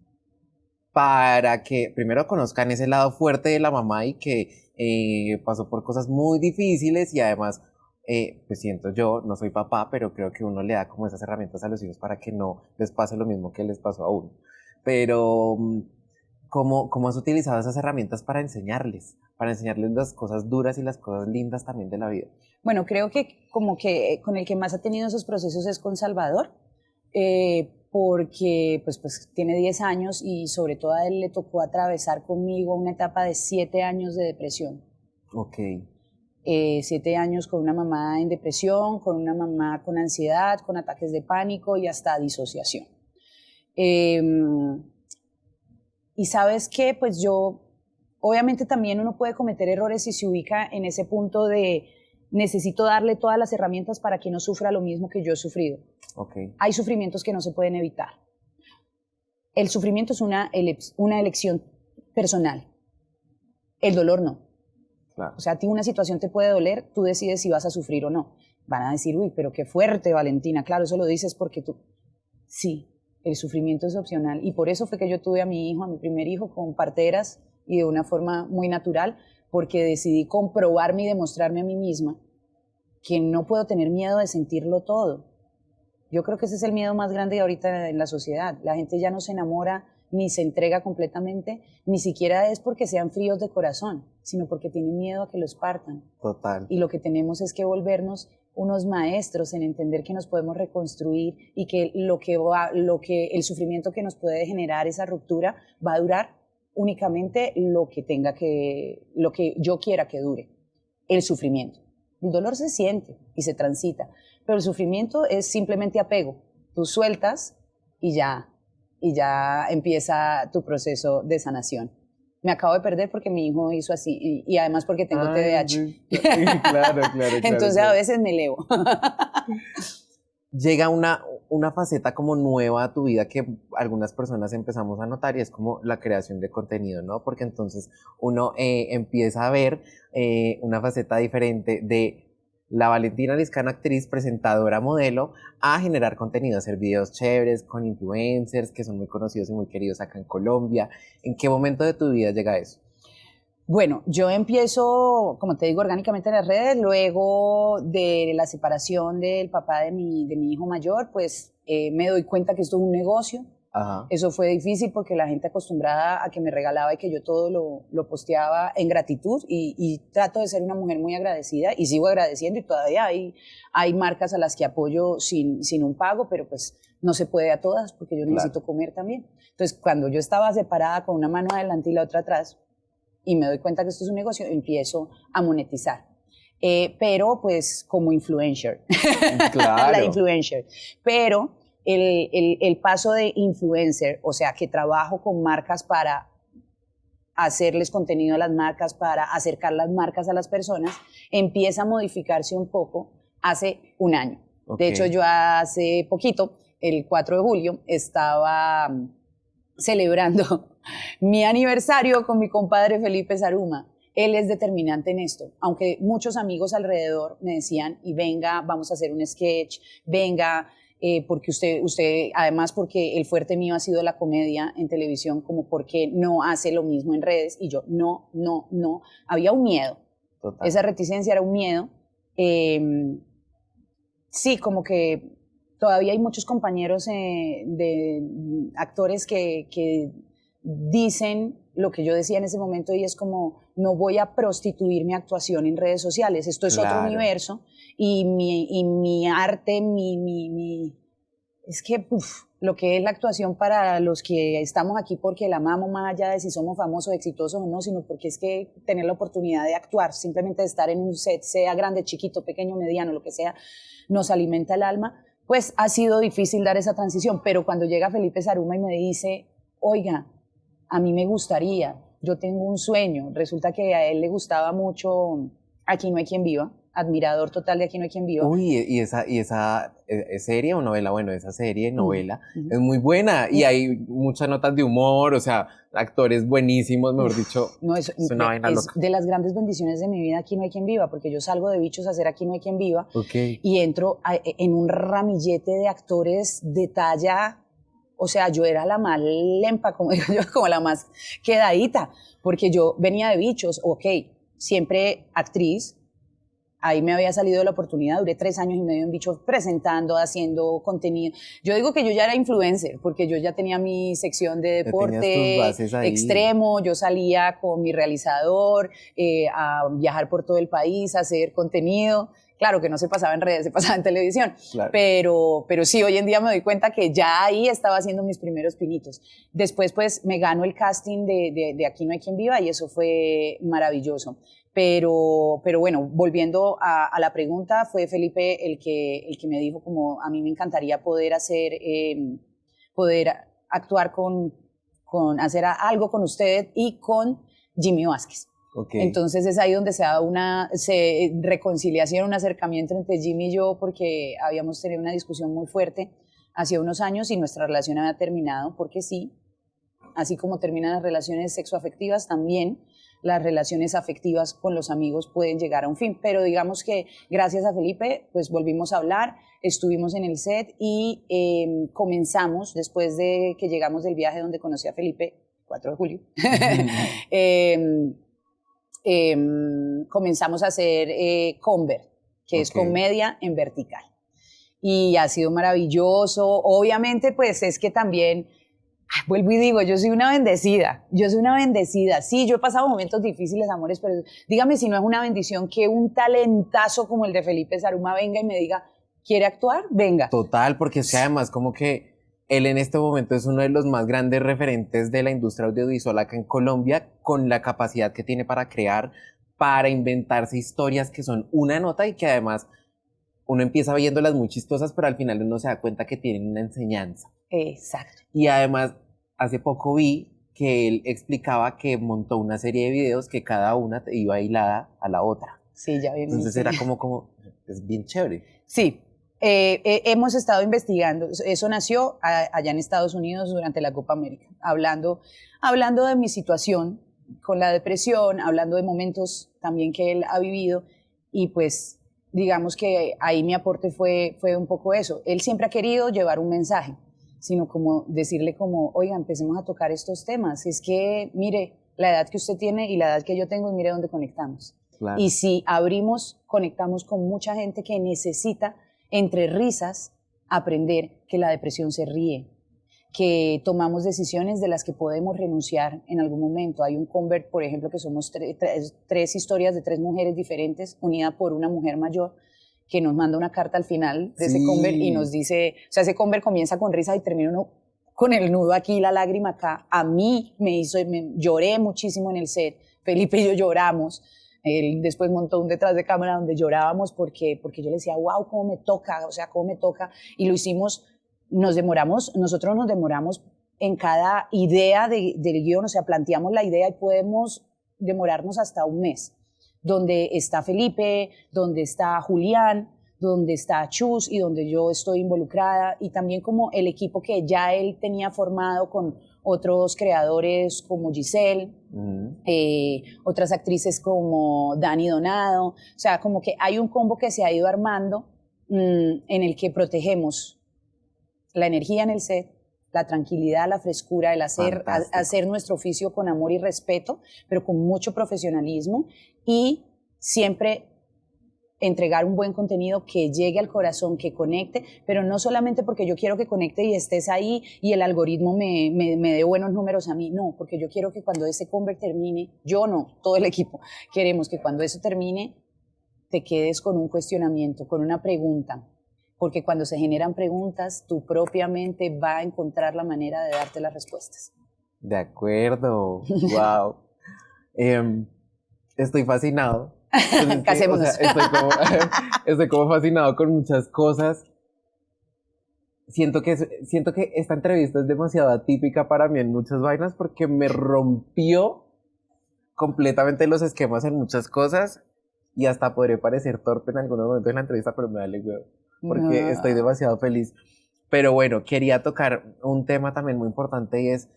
para que primero conozcan ese lado fuerte de la mamá y que pasó por cosas muy difíciles y además, pues siento yo, no soy papá, pero creo que uno le da como esas herramientas a los hijos para que no les pase lo mismo que les pasó a uno? Pero... ¿Cómo has utilizado esas herramientas para enseñarles las cosas duras y las cosas lindas también de la vida? Bueno, creo que como que con el que más ha tenido esos procesos es con Salvador, porque pues tiene 10 años y sobre todo a él le tocó atravesar conmigo una etapa de 7 años de depresión. 7 años con una mamá en depresión, con una mamá con ansiedad, con ataques de pánico y hasta disociación. Y ¿sabes qué? Pues yo, obviamente también uno puede cometer errores si se ubica en ese punto de necesito darle todas las herramientas para que no sufra lo mismo que yo he sufrido. Hay sufrimientos que no se pueden evitar. El sufrimiento es una elección personal. El dolor no. Claro. O sea, a ti una situación te puede doler, tú decides si vas a sufrir o no. Van a decir, uy, pero qué fuerte, Valentina. Claro, eso lo dices porque tú... Sí. El sufrimiento es opcional y por eso fue que yo tuve a mi primer hijo con parteras y de una forma muy natural, porque decidí comprobarme y demostrarme a mí misma que no puedo tener miedo de sentirlo todo. Yo creo que ese es el miedo más grande ahorita en la sociedad. La gente ya no se enamora ni se entrega completamente, ni siquiera es porque sean fríos de corazón, sino porque tienen miedo a que los partan. Total. Y lo que tenemos es que volvernos unos maestros en entender que nos podemos reconstruir y que el sufrimiento que nos puede generar esa ruptura va a durar únicamente lo que yo quiera que dure, el sufrimiento. El dolor se siente y se transita, pero el sufrimiento es simplemente apego. Tú sueltas y ya empieza tu proceso de sanación. Me acabo de perder porque mi hijo hizo así y además porque tengo TDAH. Sí. Claro. Entonces a veces me elevo. Llega una faceta como nueva a tu vida que algunas personas empezamos a notar y es como la creación de contenido, ¿no? Porque entonces uno empieza a ver una faceta diferente de la Valentina Liscano, actriz, presentadora, modelo, a generar contenido, hacer videos chéveres con influencers que son muy conocidos y muy queridos acá en Colombia. ¿En qué momento de tu vida llega eso? Bueno, yo empiezo, como te digo, orgánicamente en las redes, luego de la separación del papá de mi hijo mayor, pues me doy cuenta que esto es un negocio. Ajá. Eso fue difícil porque la gente acostumbrada a que me regalaba y que yo todo lo posteaba en gratitud y trato de ser una mujer muy agradecida y sigo agradeciendo y todavía hay marcas a las que apoyo sin un pago, pero pues no se puede a todas porque yo necesito comer también. Entonces, cuando yo estaba separada con una mano adelante y la otra atrás y me doy cuenta que esto es un negocio, empiezo a monetizar. Pero pues como influencer. Claro. La influencer. Pero el paso de influencer, o sea, que trabajo con marcas para hacerles contenido a las marcas, para acercar las marcas a las personas, empieza a modificarse un poco hace un año. Okay. De hecho, yo hace poquito, el 4 de julio, estaba celebrando mi aniversario con mi compadre Felipe Saruma. Él es determinante en esto, aunque muchos amigos alrededor me decían, y venga, vamos a hacer un sketch, venga, porque usted, además porque el fuerte mío ha sido la comedia en televisión, como porque no hace lo mismo en redes, y yo, no, había un miedo. Total. Esa reticencia era un miedo. Sí, como que todavía hay muchos compañeros de actores que dicen lo que yo decía en ese momento y es como, no voy a prostituir mi actuación en redes sociales, esto es otro universo y mi arte, es que lo que es la actuación para los que estamos aquí porque la amamos más allá de si somos famosos, exitosos o no, sino porque es que tener la oportunidad de actuar, simplemente de estar en un set, sea grande, chiquito, pequeño, mediano, lo que sea, nos alimenta el alma, pues ha sido difícil dar esa transición, pero cuando llega Felipe Saruma y me dice, oiga, a mí me gustaría, yo tengo un sueño, resulta que a él le gustaba mucho Aquí no hay quien viva, admirador total de Aquí no hay quien viva. Uy, y esa serie o novela, bueno, esa serie, novela, es muy buena y hay muchas notas de humor, o sea, actores buenísimos, mejor dicho, no, es una vaina loca. De las grandes bendiciones de mi vida Aquí no hay quien viva, porque yo salgo de Bichos a hacer Aquí no hay quien viva y entro en un ramillete de actores de talla. O sea, yo era la más lempa, como digo yo, como la más quedadita, porque yo venía de Bichos, siempre actriz, ahí me había salido la oportunidad, duré 3 años y medio en Bichos presentando, haciendo contenido. Yo digo que yo ya era influencer, porque yo ya tenía mi sección de deporte extremo, yo salía con mi realizador a viajar por todo el país, a hacer contenido. Claro que no se pasaba en redes, se pasaba en televisión, claro. pero sí, hoy en día me doy cuenta que ya ahí estaba haciendo mis primeros pinitos. Después, pues, me ganó el casting de Aquí no hay quien viva y eso fue maravilloso. Pero bueno, volviendo a la pregunta, fue Felipe el que me dijo como a mí me encantaría poder actuar hacer algo con usted y con Jimmy Vázquez. Entonces es ahí donde se da una reconciliación, un acercamiento entre Jimmy y yo porque habíamos tenido una discusión muy fuerte hace unos años y nuestra relación había terminado porque sí, así como terminan las relaciones sexoafectivas, también las relaciones afectivas con los amigos pueden llegar a un fin, pero digamos que gracias a Felipe pues volvimos a hablar, estuvimos en el set y comenzamos, después de que llegamos del viaje donde conocí a Felipe, 4 de julio, comenzamos a hacer Convert, que es comedia en vertical. y ha sido maravilloso. Obviamente, pues es que también, vuelvo y digo, yo soy una bendecida. Sí, yo he pasado momentos difíciles, amores, pero dígame si no es una bendición que un talentazo como el de Felipe Saruma venga y me diga, ¿quiere actuar? Venga. Total, porque es que además como que él en este momento es uno de los más grandes referentes de la industria audiovisual acá en Colombia, con la capacidad que tiene para crear, para inventarse historias que son una nota y que además uno empieza viéndolas muy chistosas, pero al final uno se da cuenta que tienen una enseñanza. Exacto. Y además, hace poco vi que él explicaba que montó una serie de videos que cada una iba hilada a la otra. Sí, ya vi. Entonces era como, es bien chévere. Sí. Hemos estado investigando, eso nació allá en Estados Unidos durante la Copa América, hablando de mi situación con la depresión, hablando de momentos también que él ha vivido, y pues digamos que ahí mi aporte fue un poco eso. Él siempre ha querido llevar un mensaje, sino como decirle como, oiga, empecemos a tocar estos temas, es que mire la edad que usted tiene y la edad que yo tengo y mire dónde conectamos. Claro. Y si conectamos con mucha gente que necesita entre risas aprender que la depresión se ríe, que tomamos decisiones de las que podemos renunciar en algún momento. Hay un Convert, por ejemplo, que somos tres historias de 3 mujeres diferentes, unida por una mujer mayor, que nos manda una carta al final de ese Convert y nos dice, o sea, ese Convert comienza con risa y termina uno con el nudo aquí, la lágrima acá. A mí lloré muchísimo en el set, Felipe y yo lloramos. Él después montó un detrás de cámara donde llorábamos porque yo le decía, wow, cómo me toca, y lo hicimos, nosotros nos demoramos en cada idea del guión, o sea, planteamos la idea y podemos demorarnos hasta un mes, donde está Felipe, donde está Julián, donde está Chus y donde yo estoy involucrada, y también como el equipo que ya él tenía formado con otros creadores como Giselle, otras actrices como Dani Donado, o sea, como que hay un combo que se ha ido armando en el que protegemos la energía en el set, la tranquilidad, la frescura, el hacer nuestro oficio con amor y respeto, pero con mucho profesionalismo, y siempre entregar un buen contenido que llegue al corazón, que conecte, pero no solamente porque yo quiero que conecte y estés ahí y el algoritmo me dé buenos números a mí, no, porque yo quiero que cuando ese Convert termine, yo no, todo el equipo, queremos que cuando eso termine te quedes con un cuestionamiento, con una pregunta, porque cuando se generan preguntas, tu propia mente va a encontrar la manera de darte las respuestas. De acuerdo, wow. Estoy fascinado. Casémonos. O sea, estoy como fascinado con muchas cosas. Siento que esta entrevista es demasiado atípica para mí en muchas vainas porque me rompió completamente los esquemas en muchas cosas y hasta podré parecer torpe en algunos momentos de la entrevista, pero me vale huevo porque estoy demasiado feliz. Pero bueno, quería tocar un tema también muy importante y es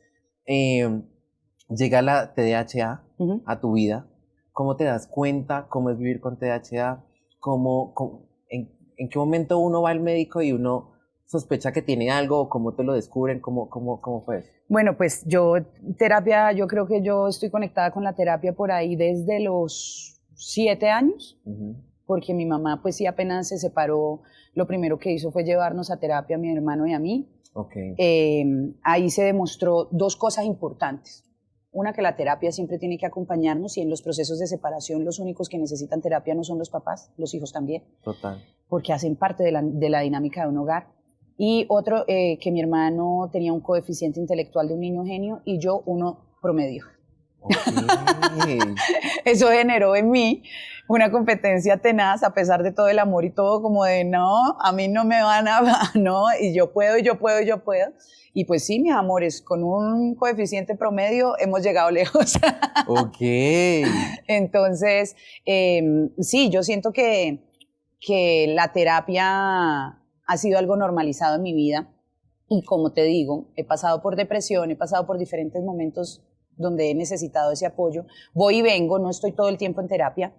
llega la TDAH a tu vida. ¿Cómo te das cuenta? ¿Cómo es vivir con TDAH? ¿En qué momento uno va al médico y uno sospecha que tiene algo? ¿O cómo te lo descubren? ¿Cómo fue? Bueno, pues yo creo que yo estoy conectada con la terapia por ahí desde los 7 años, porque mi mamá pues sí apenas se separó, lo primero que hizo fue llevarnos a terapia a mi hermano y a mí. Okay. Ahí se demostró 2 cosas importantes. Una, que la terapia siempre tiene que acompañarnos, y en los procesos de separación los únicos que necesitan terapia no son los papás, los hijos también. Total. Porque hacen parte de la dinámica de un hogar. Y otro, que mi hermano tenía un coeficiente intelectual de un niño genio y yo uno promedio. Okay. Eso generó en mí una competencia tenaz, a pesar de todo el amor y todo, como de no, a mí no me van a, no, y yo puedo. Y pues sí, mis amores, con un coeficiente promedio hemos llegado lejos. Ok. Entonces, sí, yo siento que la terapia ha sido algo normalizado en mi vida. Y como te digo, he pasado por depresión, he pasado por diferentes momentos donde he necesitado ese apoyo. Voy y vengo, no estoy todo el tiempo en terapia.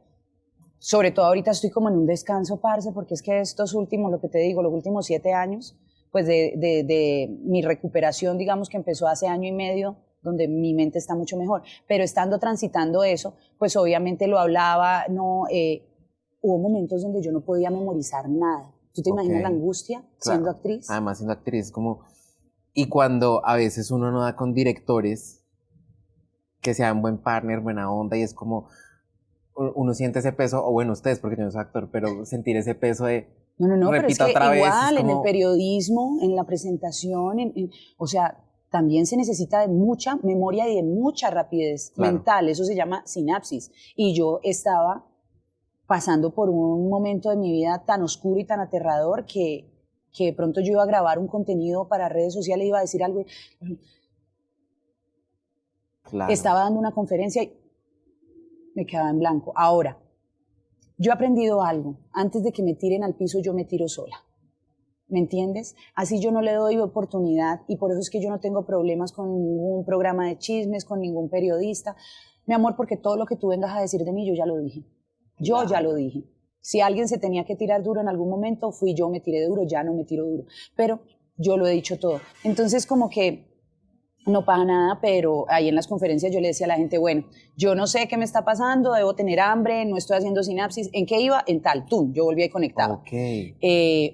Sobre todo ahorita estoy como en un descanso, parce, porque es que estos últimos, lo que te digo, los últimos 7 años, pues de mi recuperación, digamos que empezó hace 1 año y medio, donde mi mente está mucho mejor. Pero estando transitando eso, pues obviamente lo hablaba, hubo momentos donde yo no podía memorizar nada. ¿Tú te imaginas la angustia siendo actriz? Además, siendo actriz es como... Y cuando a veces uno no da con directores que sean buen partner, buena onda, y es como... Uno siente ese peso, o bueno, ustedes, porque yo no soy actor, pero sentir ese peso de... No, pero es que igual en el periodismo, en la presentación, o sea, también se necesita de mucha memoria y de mucha rapidez mental, eso se llama sinapsis. Y yo estaba pasando por un momento de mi vida tan oscuro y tan aterrador que de pronto yo iba a grabar un contenido para redes sociales, iba a decir algo, estaba dando una conferencia y me quedaba en blanco. Ahora, yo he aprendido algo. Antes de que me tiren al piso, yo me tiro sola. ¿Me entiendes? Así yo no le doy oportunidad y por eso es que yo no tengo problemas con ningún programa de chismes, con ningún periodista. Mi amor, porque todo lo que tú vengas a decir de mí, yo ya lo dije. Yo ya lo dije. Si alguien se tenía que tirar duro en algún momento, fui yo, me tiré duro, ya no me tiro duro. Pero yo lo he dicho todo. Entonces, como que no pasa nada, pero ahí en las conferencias yo le decía a la gente, bueno, yo no sé qué me está pasando, debo tener hambre, no estoy haciendo sinapsis, ¿en qué iba? En tal, yo volví ahí conectado.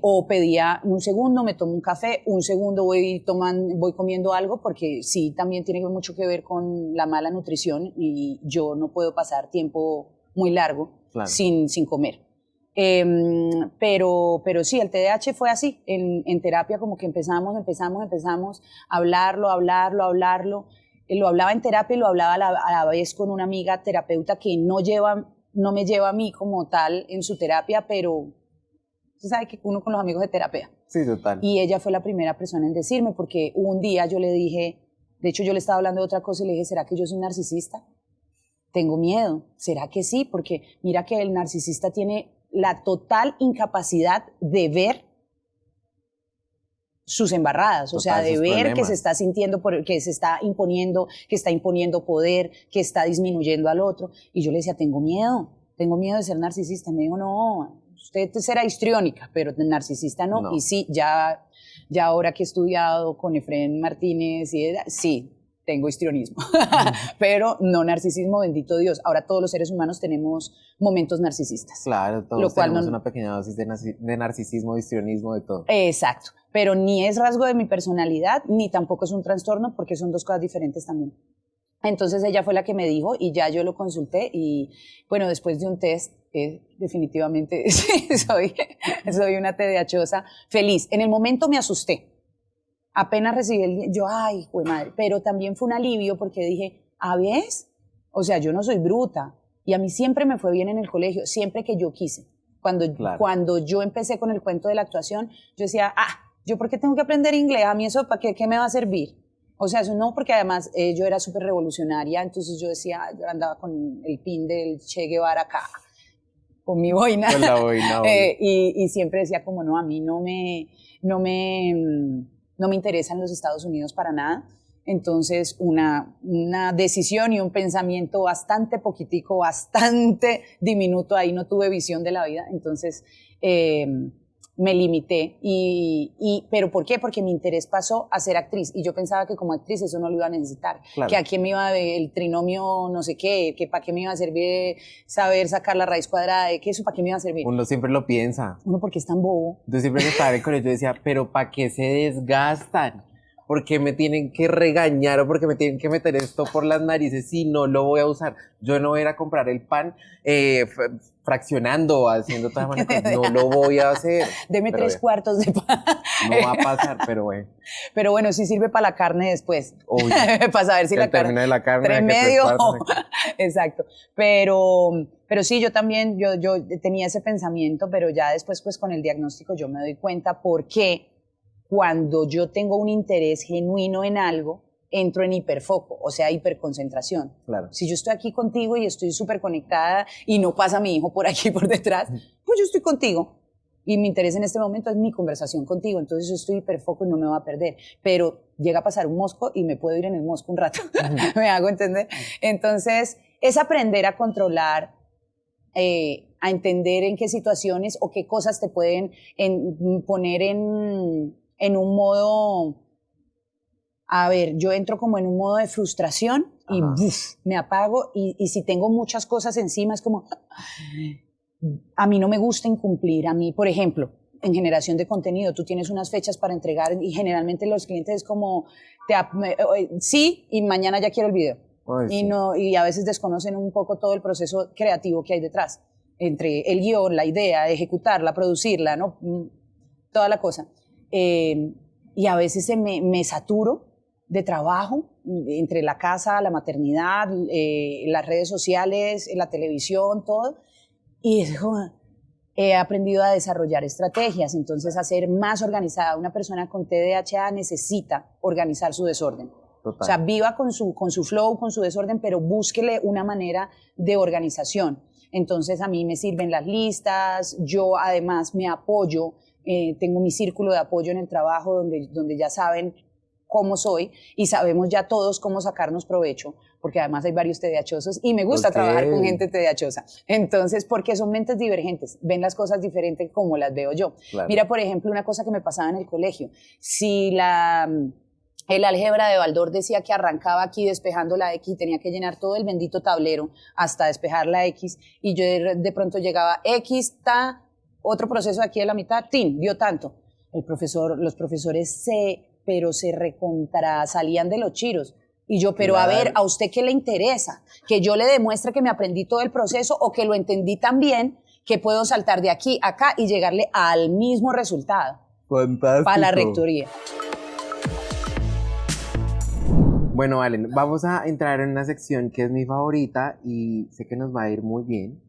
O pedía un segundo, me tomo un café, un segundo voy comiendo algo, porque sí, también tiene mucho que ver con la mala nutrición y yo no puedo pasar tiempo muy largo sin comer. Pero sí, el TDAH fue así, en terapia como que empezamos a hablarlo, lo hablaba en terapia y lo hablaba a la vez con una amiga terapeuta que no me lleva a mí como tal en su terapia, pero usted sabe que uno con los amigos de terapia. Sí, total. Y ella fue la primera persona en decirme, porque un día yo le dije, de hecho yo le estaba hablando de otra cosa y le dije, ¿será que yo soy narcisista? Tengo miedo, ¿será que sí? Porque mira que el narcisista tiene la total incapacidad de ver sus embarradas, o sea, de ver problemas. Que se está sintiendo, que se está imponiendo, que está imponiendo poder, que está disminuyendo al otro. Y yo le decía, tengo miedo de ser narcisista. Me dijo, no, usted será histriónica, pero narcisista no. Y sí, ya ahora que he estudiado con Efrén Martínez, sí, tengo histrionismo, pero no narcisismo, bendito Dios. Ahora todos los seres humanos tenemos momentos narcisistas. Claro, todos tenemos una pequeña dosis de narcisismo, de histrionismo, de todo. Exacto, pero ni es rasgo de mi personalidad, ni tampoco es un trastorno, porque son dos cosas diferentes también. Entonces ella fue la que me dijo y ya yo lo consulté y bueno, después de un test, definitivamente soy una TDAHosa feliz. En el momento me asusté. Apenas recibí yo, ay, jue madre, pero también fue un alivio porque dije, ¿ves? O sea, yo no soy bruta y a mí siempre me fue bien en el colegio, siempre que yo quise. Cuando yo empecé con el cuento de la actuación, yo decía, ¿yo por qué tengo que aprender inglés? ¿A mí eso para qué me va a servir? O sea, eso no, porque además yo era súper revolucionaria, entonces yo decía, yo andaba con el pin del Che Guevara acá, con mi boina. Con la boina. Y siempre decía como, no, a mí no me interesan los Estados Unidos para nada. Entonces, una decisión y un pensamiento bastante poquitico, bastante diminuto, ahí no tuve visión de la vida, entonces me limité. ¿Pero por qué? Porque mi interés pasó a ser actriz, y yo pensaba que como actriz eso no lo iba a necesitar, claro. Que a quién me iba a ver el trinomio no sé qué, que para qué me iba a servir saber sacar la raíz cuadrada, que eso para qué me iba a servir. Uno siempre lo piensa. Uno porque es tan bobo. Yo siempre que estaba en el colegio decía, pero ¿para qué se desgastan? ¿Por qué me tienen que regañar o por qué me tienen que meter esto por las narices si no lo voy a usar? Yo no voy a ir a comprar el pan fraccionando, haciendo todas las maneras. No lo voy a hacer. Deme 3/4 de pan. No va a pasar, pero bueno. Pero bueno, sí sirve para la carne después. Para saber si la carne. De la carne. 3/4. Exacto. Pero sí, yo también, yo tenía ese pensamiento, pero ya después, pues con el diagnóstico yo me doy cuenta por qué cuando yo tengo un interés genuino en algo, entro en hiperfoco, o sea, hiperconcentración. Claro. Si yo estoy aquí contigo y estoy súper conectada y no pasa mi hijo por aquí por detrás, pues yo estoy contigo. Y mi interés en este momento es mi conversación contigo, entonces yo estoy hiperfoco y no me va a perder. Pero llega a pasar un mosco y me puedo ir en el mosco un rato, ¿me hago entender? Entonces, es aprender a controlar, a entender en qué situaciones o qué cosas te pueden poner en un modo, a ver, yo entro como en un modo de frustración y me apago y si tengo muchas cosas encima es como, a mí no me gusta incumplir, a mí, por ejemplo, en generación de contenido. Tú tienes unas fechas para entregar y generalmente los clientes es como, sí, y mañana ya quiero el video. Ay, Y a veces desconocen un poco todo el proceso creativo que hay detrás, entre el guión, la idea, ejecutarla, producirla, ¿no? Toda la cosa. Y a veces me saturo de trabajo, entre la casa, la maternidad, las redes sociales, la televisión, todo. Y es como, he aprendido a desarrollar estrategias, entonces a ser más organizada. Una persona con TDAH necesita organizar su desorden. total. O sea, viva con su flow, con su desorden, pero búsquele una manera de organización. Entonces a mí me sirven las listas, yo además me apoyo, tengo mi círculo de apoyo en el trabajo donde ya saben cómo soy y sabemos ya todos cómo sacarnos provecho, porque además hay varios TDAHosos y me gusta trabajar con gente TDAHosa. Entonces, porque son mentes divergentes, ven las cosas diferentes como las veo yo. Claro. Mira, por ejemplo, una cosa que me pasaba en el colegio. Si el álgebra de Baldor decía que arrancaba aquí despejando la X y tenía que llenar todo el bendito tablero hasta despejar la X, y yo de pronto llegaba X, otro proceso de aquí de la mitad, dio tanto. Los profesores se salían de los chiros. Y yo, pero claro. A ver, ¿a usted qué le interesa? ¿Que yo le demuestre que me aprendí todo el proceso o que lo entendí tan bien que puedo saltar de aquí a acá y llegarle al mismo resultado? Fantástico. Para la rectoría. Bueno, Valen, vamos a entrar en una sección que es mi favorita y sé que nos va a ir muy bien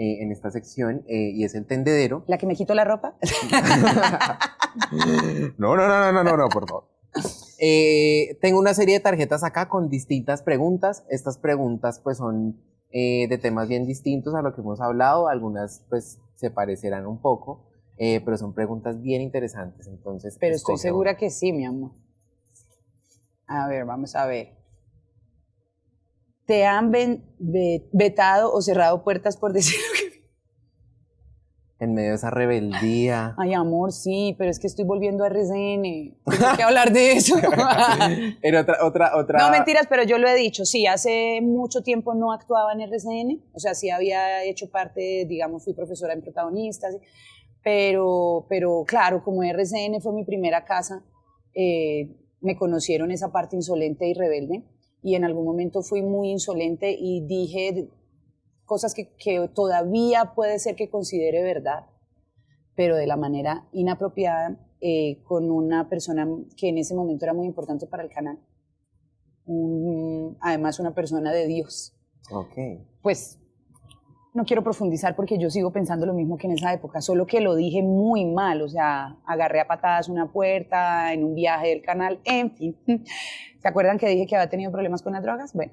en esta sección, y es el tendedero. ¿La que me quito la ropa? No, por favor. Tengo una serie de tarjetas acá con distintas preguntas. Estas preguntas pues son de temas bien distintos a lo que hemos hablado. Algunas pues se parecerán un poco, pero son preguntas bien interesantes. Entonces, pero estoy segura que sí, mi amor. A ver, vamos a ver. ¿Te han vetado o cerrado puertas por decir lo que... En medio de esa rebeldía. Ay, amor, sí, pero es que estoy volviendo a RCN. Tengo que hablar de eso. Era otra... No, mentiras, pero yo lo he dicho. Sí, hace mucho tiempo no actuaba en RCN. O sea, sí había hecho parte, digamos, fui profesora en Protagonistas. Pero claro, como RCN fue mi primera casa, me conocieron esa parte insolente y rebelde. Y en algún momento fui muy insolente y dije cosas que todavía puede ser que considere verdad, pero de la manera inapropiada, con una persona que en ese momento era muy importante para el canal. Además, una persona de Dios. Okay. Pues no quiero profundizar porque yo sigo pensando lo mismo que en esa época, solo que lo dije muy mal, o sea, agarré a patadas una puerta en un viaje del canal, en fin. ¿Se acuerdan que dije que había tenido problemas con las drogas? Bueno.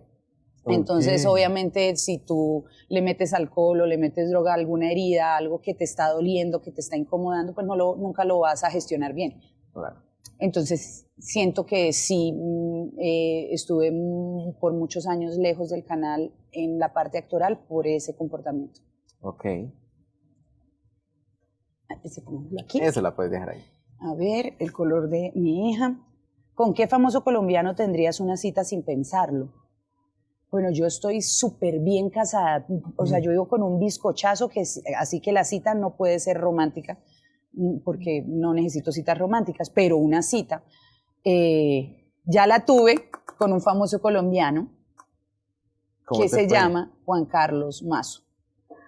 Entonces, obviamente, si tú le metes alcohol o le metes droga a alguna herida, algo que te está doliendo, que te está incomodando, pues nunca lo vas a gestionar bien. Claro. Entonces, siento que sí, estuve por muchos años lejos del canal en la parte actoral por ese comportamiento. Ok. Aquí. Eso la puedes dejar ahí. A ver, el color de mi hija. ¿Con qué famoso colombiano tendrías una cita sin pensarlo? Bueno, yo estoy súper bien casada, o sea, yo vivo con un bizcochazo, así que la cita no puede ser romántica, porque no necesito citas románticas, pero una cita, ya la tuve con un famoso colombiano que se llama Juan Carlos Mazo,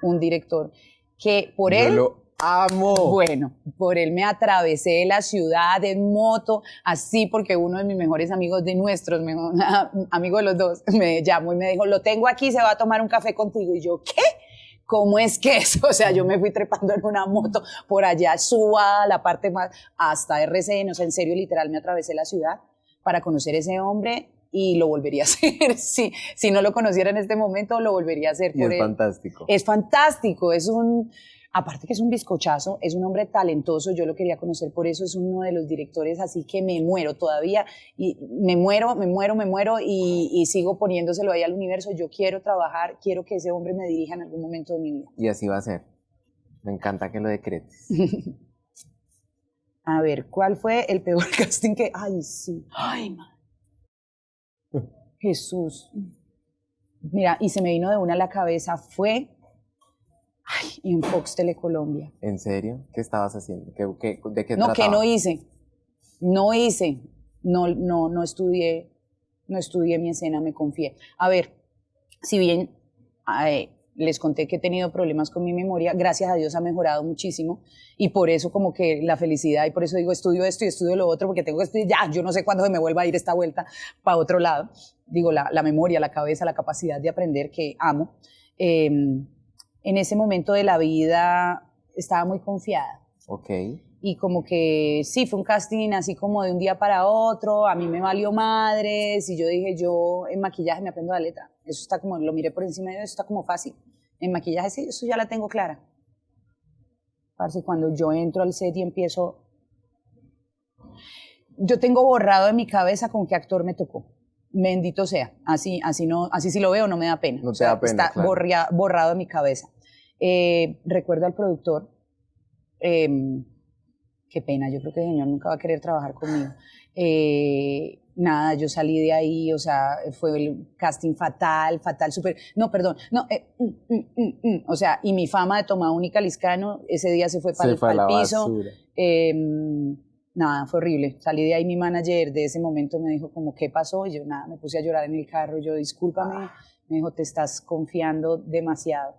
un director que por él... lo amo. Bueno, por él me atravesé la ciudad en moto, así porque uno de mis mejores amigos, amigos de los dos, me llamó y me dijo, lo tengo aquí, se va a tomar un café contigo. Y yo, ¿qué? ¿Cómo es que eso? O sea, yo me fui trepando en una moto por allá, suba la parte más, hasta RCN, o sea, en serio, literal, me atravesé la ciudad para conocer a ese hombre y lo volvería a hacer. Si no lo conociera en este momento, lo volvería a hacer. Y es fantástico. Es fantástico, aparte que es un bizcochazo, es un hombre talentoso, yo lo quería conocer por eso, es uno de los directores, así que me muero todavía, y me muero y sigo poniéndoselo ahí al universo. Yo quiero trabajar, quiero que ese hombre me dirija en algún momento de mi vida. Y así va a ser. Me encanta que lo decretes. A ver, ¿cuál fue el peor casting que...? Ay, sí. Ay, man. Jesús. Mira, y se me vino de una a la cabeza, fue... Ay, en Fox Telecolombia. ¿En serio? ¿Qué estabas haciendo? ¿De qué No, trataba? que no hice. No estudié mi escena, me confié. A ver, si bien les conté que he tenido problemas con mi memoria, gracias a Dios ha mejorado muchísimo y por eso como que la felicidad y por eso digo estudio esto y estudio lo otro porque tengo que estudiar, ya, yo no sé cuándo se me vuelva a ir esta vuelta para otro lado. Digo, la memoria, la cabeza, la capacidad de aprender que amo. En ese momento de la vida estaba muy confiada. Ok. Y como que sí, fue un casting así como de un día para otro, a mí me valió madres y yo dije, yo en maquillaje me aprendo la letra, eso está como, lo miré por encima y eso está como fácil, en maquillaje sí, eso ya la tengo clara. Parce, cuando yo entro al set y empiezo, yo tengo borrado en mi cabeza con qué actor me tocó, bendito sea, así si lo veo no me da pena, No te da pena, está claro. borrado en mi cabeza. Recuerdo al productor, qué pena, yo creo que el señor nunca va a querer trabajar conmigo. Nada, yo salí de ahí, o sea, fue el casting fatal, súper, no, perdón, no, o sea, y mi fama de Toma Única Liscano, ese día se fue para el piso. Nada, fue horrible. Salí de ahí, mi manager de ese momento me dijo como, ¿qué pasó? Y yo, nada, me puse a llorar en el carro, yo, discúlpame, me dijo, te estás confiando demasiado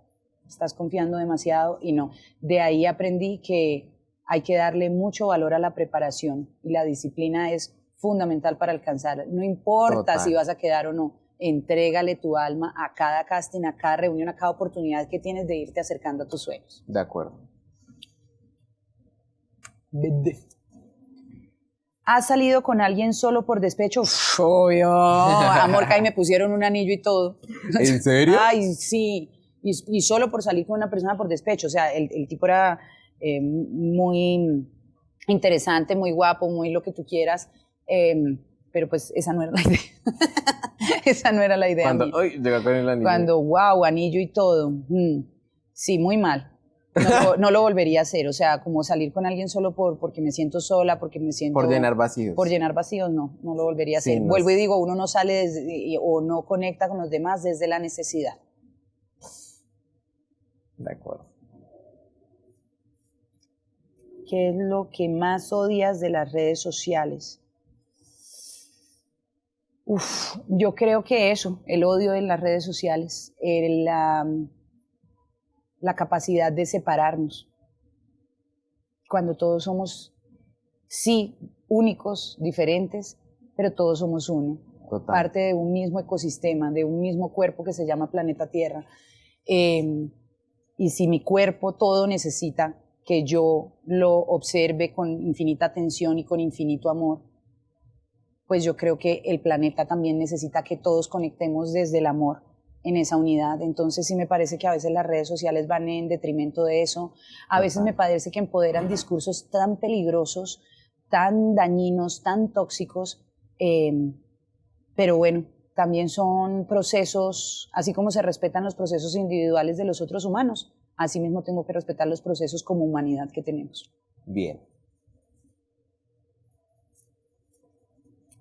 y no. De ahí aprendí que hay que darle mucho valor a la preparación y la disciplina es fundamental para alcanzar. No importa si vas a quedar o no, entrégale tu alma a cada casting, a cada reunión, a cada oportunidad que tienes de irte acercando a tus sueños. De acuerdo. ¿Has salido con alguien solo por despecho? Obvio. Amor, que ahí me pusieron un anillo y todo. ¿En serio? Ay, sí. Y solo por salir con una persona por despecho. O sea, el tipo era muy interesante, muy guapo, muy lo que tú quieras. Pero pues esa no era la idea. Esa no era la idea. Cuando, llegó con el anillo. Cuando, wow, anillo y todo. Sí, muy mal. No lo volvería a hacer, o sea, como salir con alguien solo porque me siento sola, porque me siento... Por llenar vacíos. Por llenar vacíos, no lo volvería a hacer. Sí, vuelvo y digo, uno no sale o no conecta con los demás desde la necesidad. De acuerdo. ¿Qué es lo que más odias de las redes sociales? Yo creo que eso, el odio de las redes sociales, la capacidad de separarnos. Cuando todos somos, sí, únicos, diferentes, pero todos somos uno. Total. Parte de un mismo ecosistema, de un mismo cuerpo que se llama planeta Tierra. Y si mi cuerpo todo necesita que yo lo observe con infinita atención y con infinito amor, pues yo creo que el planeta también necesita que todos conectemos desde el amor en esa unidad. Entonces sí me parece que a veces las redes sociales van en detrimento de eso. A veces me parece que empoderan discursos tan peligrosos, tan dañinos, tan tóxicos, pero bueno, también son procesos, así como se respetan los procesos individuales de los otros humanos, así mismo tengo que respetar los procesos como humanidad que tenemos. Bien.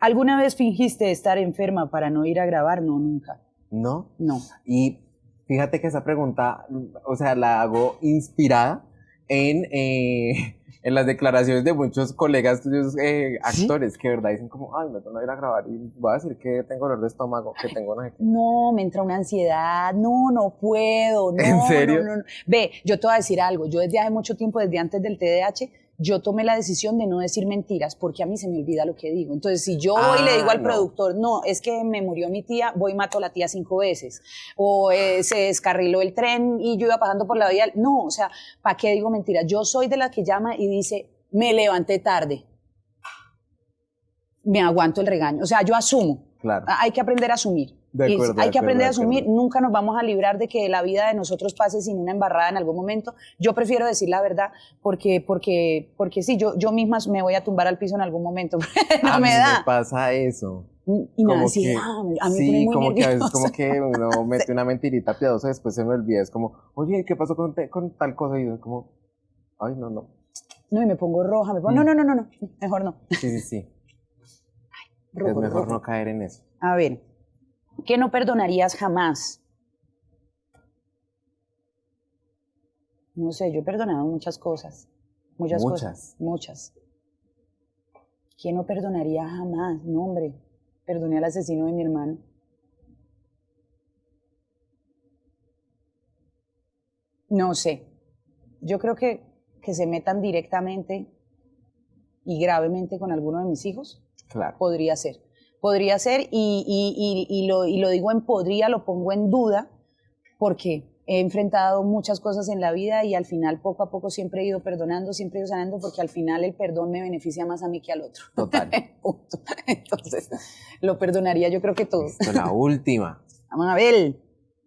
¿Alguna vez fingiste estar enferma para no ir a grabar? No, nunca. ¿No? No. Y fíjate que esa pregunta, o sea, la hago inspirada en las declaraciones de muchos colegas tuyos, actores, que de verdad dicen como, ay, me tengo que ir a grabar y voy a decir que tengo dolor de estómago, que tengo no sé qué. No, me entra una ansiedad, no puedo, no. ¿En serio? No. Ve, yo te voy a decir algo, yo desde hace mucho tiempo, desde antes del TDAH, yo tomé la decisión de no decir mentiras porque a mí se me olvida lo que digo. Entonces, si yo voy y le digo al productor, no, es que me murió mi tía, voy y mato a la tía 5 veces. O se descarriló el tren y yo iba pasando por la vía. No, o sea, ¿para qué digo mentiras? Yo soy de la que llama y dice, me levanté tarde. Me aguanto el regaño. O sea, yo asumo. Claro. Hay que aprender a asumir. Hay que aprender a asumir, nunca nos vamos a librar de que la vida de nosotros pase sin una embarrada en algún momento. Yo prefiero decir la verdad porque sí, yo misma me voy a tumbar al piso en algún momento. No a me mí da. Me pasa eso. Y me da ansiedad. A mí me pone muy como nerviosa. Que a veces como que uno mete una mentirita piadosa y después se me olvida. Es como, oye, ¿qué pasó con tal cosa? Y yo como, ay, no. No, y me pongo roja, no, mejor no. Sí. Ay, es mejor no caer en eso. A ver. ¿Qué no perdonarías jamás? No sé, yo he perdonado muchas cosas. Muchas cosas. Muchas. ¿Quién no perdonaría jamás? No, hombre. Perdoné al asesino de mi hermano. No sé. Yo creo que se metan directamente y gravemente con alguno de mis hijos. Claro. Podría ser. Podría ser y lo digo en podría, lo pongo en duda, porque he enfrentado muchas cosas en la vida y al final, poco a poco, siempre he ido perdonando, siempre he ido sanando, porque al final el perdón me beneficia más a mí que al otro. Total. Entonces, lo perdonaría yo creo que todo. Esto, la última. Vamos a ver,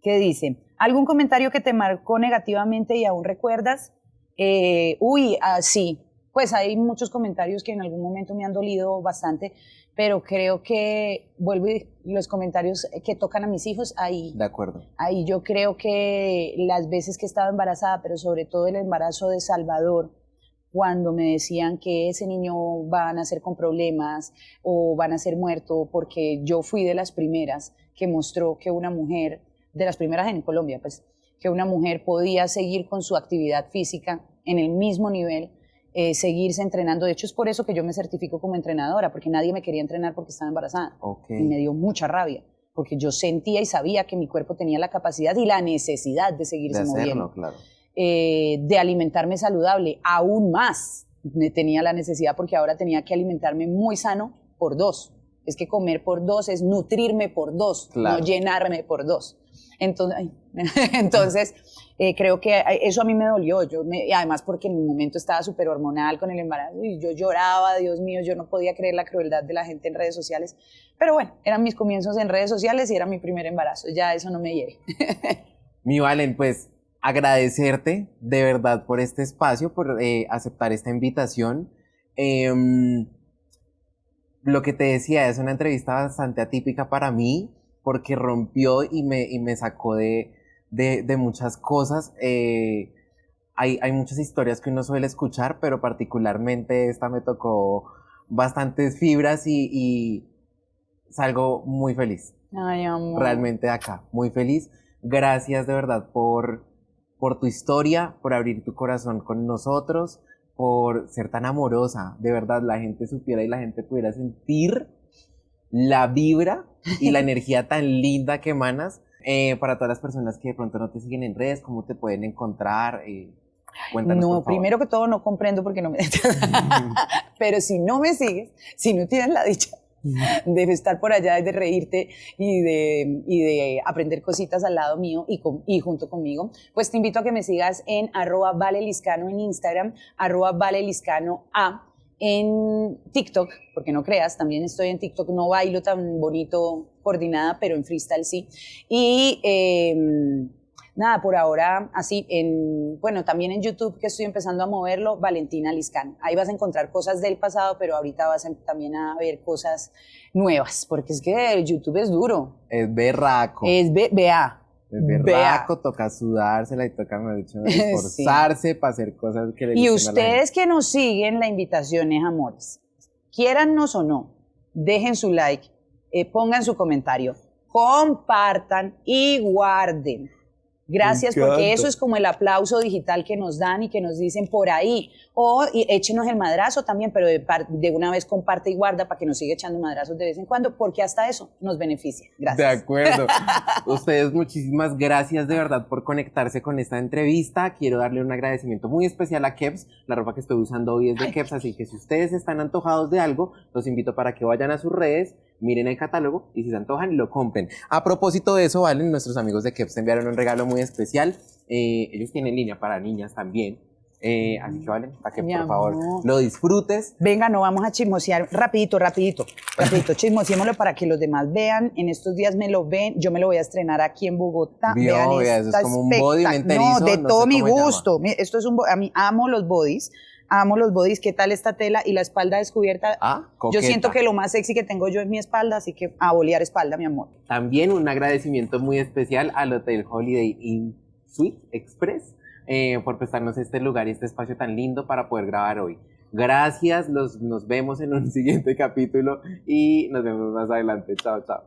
¿qué dice? ¿Algún comentario que te marcó negativamente y aún recuerdas? Sí. Pues hay muchos comentarios que en algún momento me han dolido bastante, pero creo que, los comentarios que tocan a mis hijos, ahí. De acuerdo. Ahí yo creo que las veces que he estado embarazada, pero sobre todo el embarazo de Salvador, cuando me decían que ese niño va a nacer con problemas o va a nacer muerto, porque yo fui de las primeras que mostró que una mujer, de las primeras en Colombia, pues, que una mujer podía seguir con su actividad física en el mismo nivel, seguirse entrenando. De hecho, es por eso que yo me certifico como entrenadora, porque nadie me quería entrenar porque estaba embarazada. Okay. Y me dio mucha rabia, porque yo sentía y sabía que mi cuerpo tenía la capacidad y la necesidad de seguirse moviendo. Claro. De alimentarme saludable, aún más tenía la necesidad, porque ahora tenía que alimentarme muy sano por 2. Es que comer por 2 es nutrirme por 2, claro. No llenarme por 2. Entonces creo que eso a mí me dolió, además porque en un momento estaba súper hormonal con el embarazo y yo lloraba, Dios mío, yo no podía creer la crueldad de la gente en redes sociales, pero bueno, eran mis comienzos en redes sociales y era mi primer embarazo, ya eso no me hiere. Mi Valen, pues agradecerte de verdad por este espacio, por aceptar esta invitación. Lo que te decía, es una entrevista bastante atípica para mí, porque rompió y me sacó de muchas cosas. Hay muchas historias que uno suele escuchar, pero particularmente esta me tocó bastantes fibras y salgo muy feliz. Ay, amor. Realmente acá, muy feliz. Gracias de verdad por tu historia, por abrir tu corazón con nosotros, por ser tan amorosa. De verdad, la gente supiera y la gente pudiera sentir la vibra y la energía tan linda que emanas. Para todas las personas que de pronto no te siguen en redes, ¿cómo te pueden encontrar? Cuéntanos, por favor. Primero que todo no comprendo porque no me... Pero si no me sigues, si no tienes la dicha de estar por allá, de reírte y de aprender cositas al lado mío y junto conmigo, pues te invito a que me sigas en @valeliscano en Instagram, @valeliscanoa en TikTok, porque no creas, también estoy en TikTok, no bailo tan bonito coordinada, pero en freestyle sí. Y nada, por ahora así, también en YouTube, que estoy empezando a moverlo, Valentina Liscano. Ahí vas a encontrar cosas del pasado, pero ahorita vas también a ver cosas nuevas, porque es que el YouTube es duro. Es berraco. Vea. Es berraco, toca sudársela y toca, me dicho, esforzarse sí. Para hacer cosas que le gusten. Y ustedes que nos siguen, la invitación es, amores, quiérannos o no, dejen su like, pongan su comentario, compartan y guarden. Gracias, porque eso es como el aplauso digital que nos dan y que nos dicen por ahí. O échenos el madrazo también, pero de una vez comparte y guarda para que nos siga echando madrazos de vez en cuando, porque hasta eso nos beneficia. Gracias. De acuerdo. Ustedes, muchísimas gracias de verdad por conectarse con esta entrevista. Quiero darle un agradecimiento muy especial a Kebs. La ropa que estoy usando hoy es de Kebs, así que si ustedes están antojados de algo, los invito para que vayan a sus redes, miren el catálogo y si se antojan, lo compren. A propósito de eso, Valen, nuestros amigos de Kebs te enviaron un regalo muy especial. Ellos tienen línea para niñas también. Así que Valen, para que por favor lo disfrutes. Venga, no vamos a chismosear rapidito, chismoseémoslo para que los demás vean. En estos días me lo ven, yo me lo voy a estrenar aquí en Bogotá. Vean, eso es como un body enterizo. No, de todo mi gusto. Esto es a mí amo los bodies. ¿Qué tal esta tela y la espalda descubierta? Coqueta. Yo siento que lo más sexy que tengo yo es mi espalda, así que a bolear espalda, mi amor. También un agradecimiento muy especial al Hotel Holiday Inn Suite Express por prestarnos este lugar y este espacio tan lindo para poder grabar hoy. Gracias, nos vemos en un siguiente capítulo y nos vemos más adelante. Chao, chao.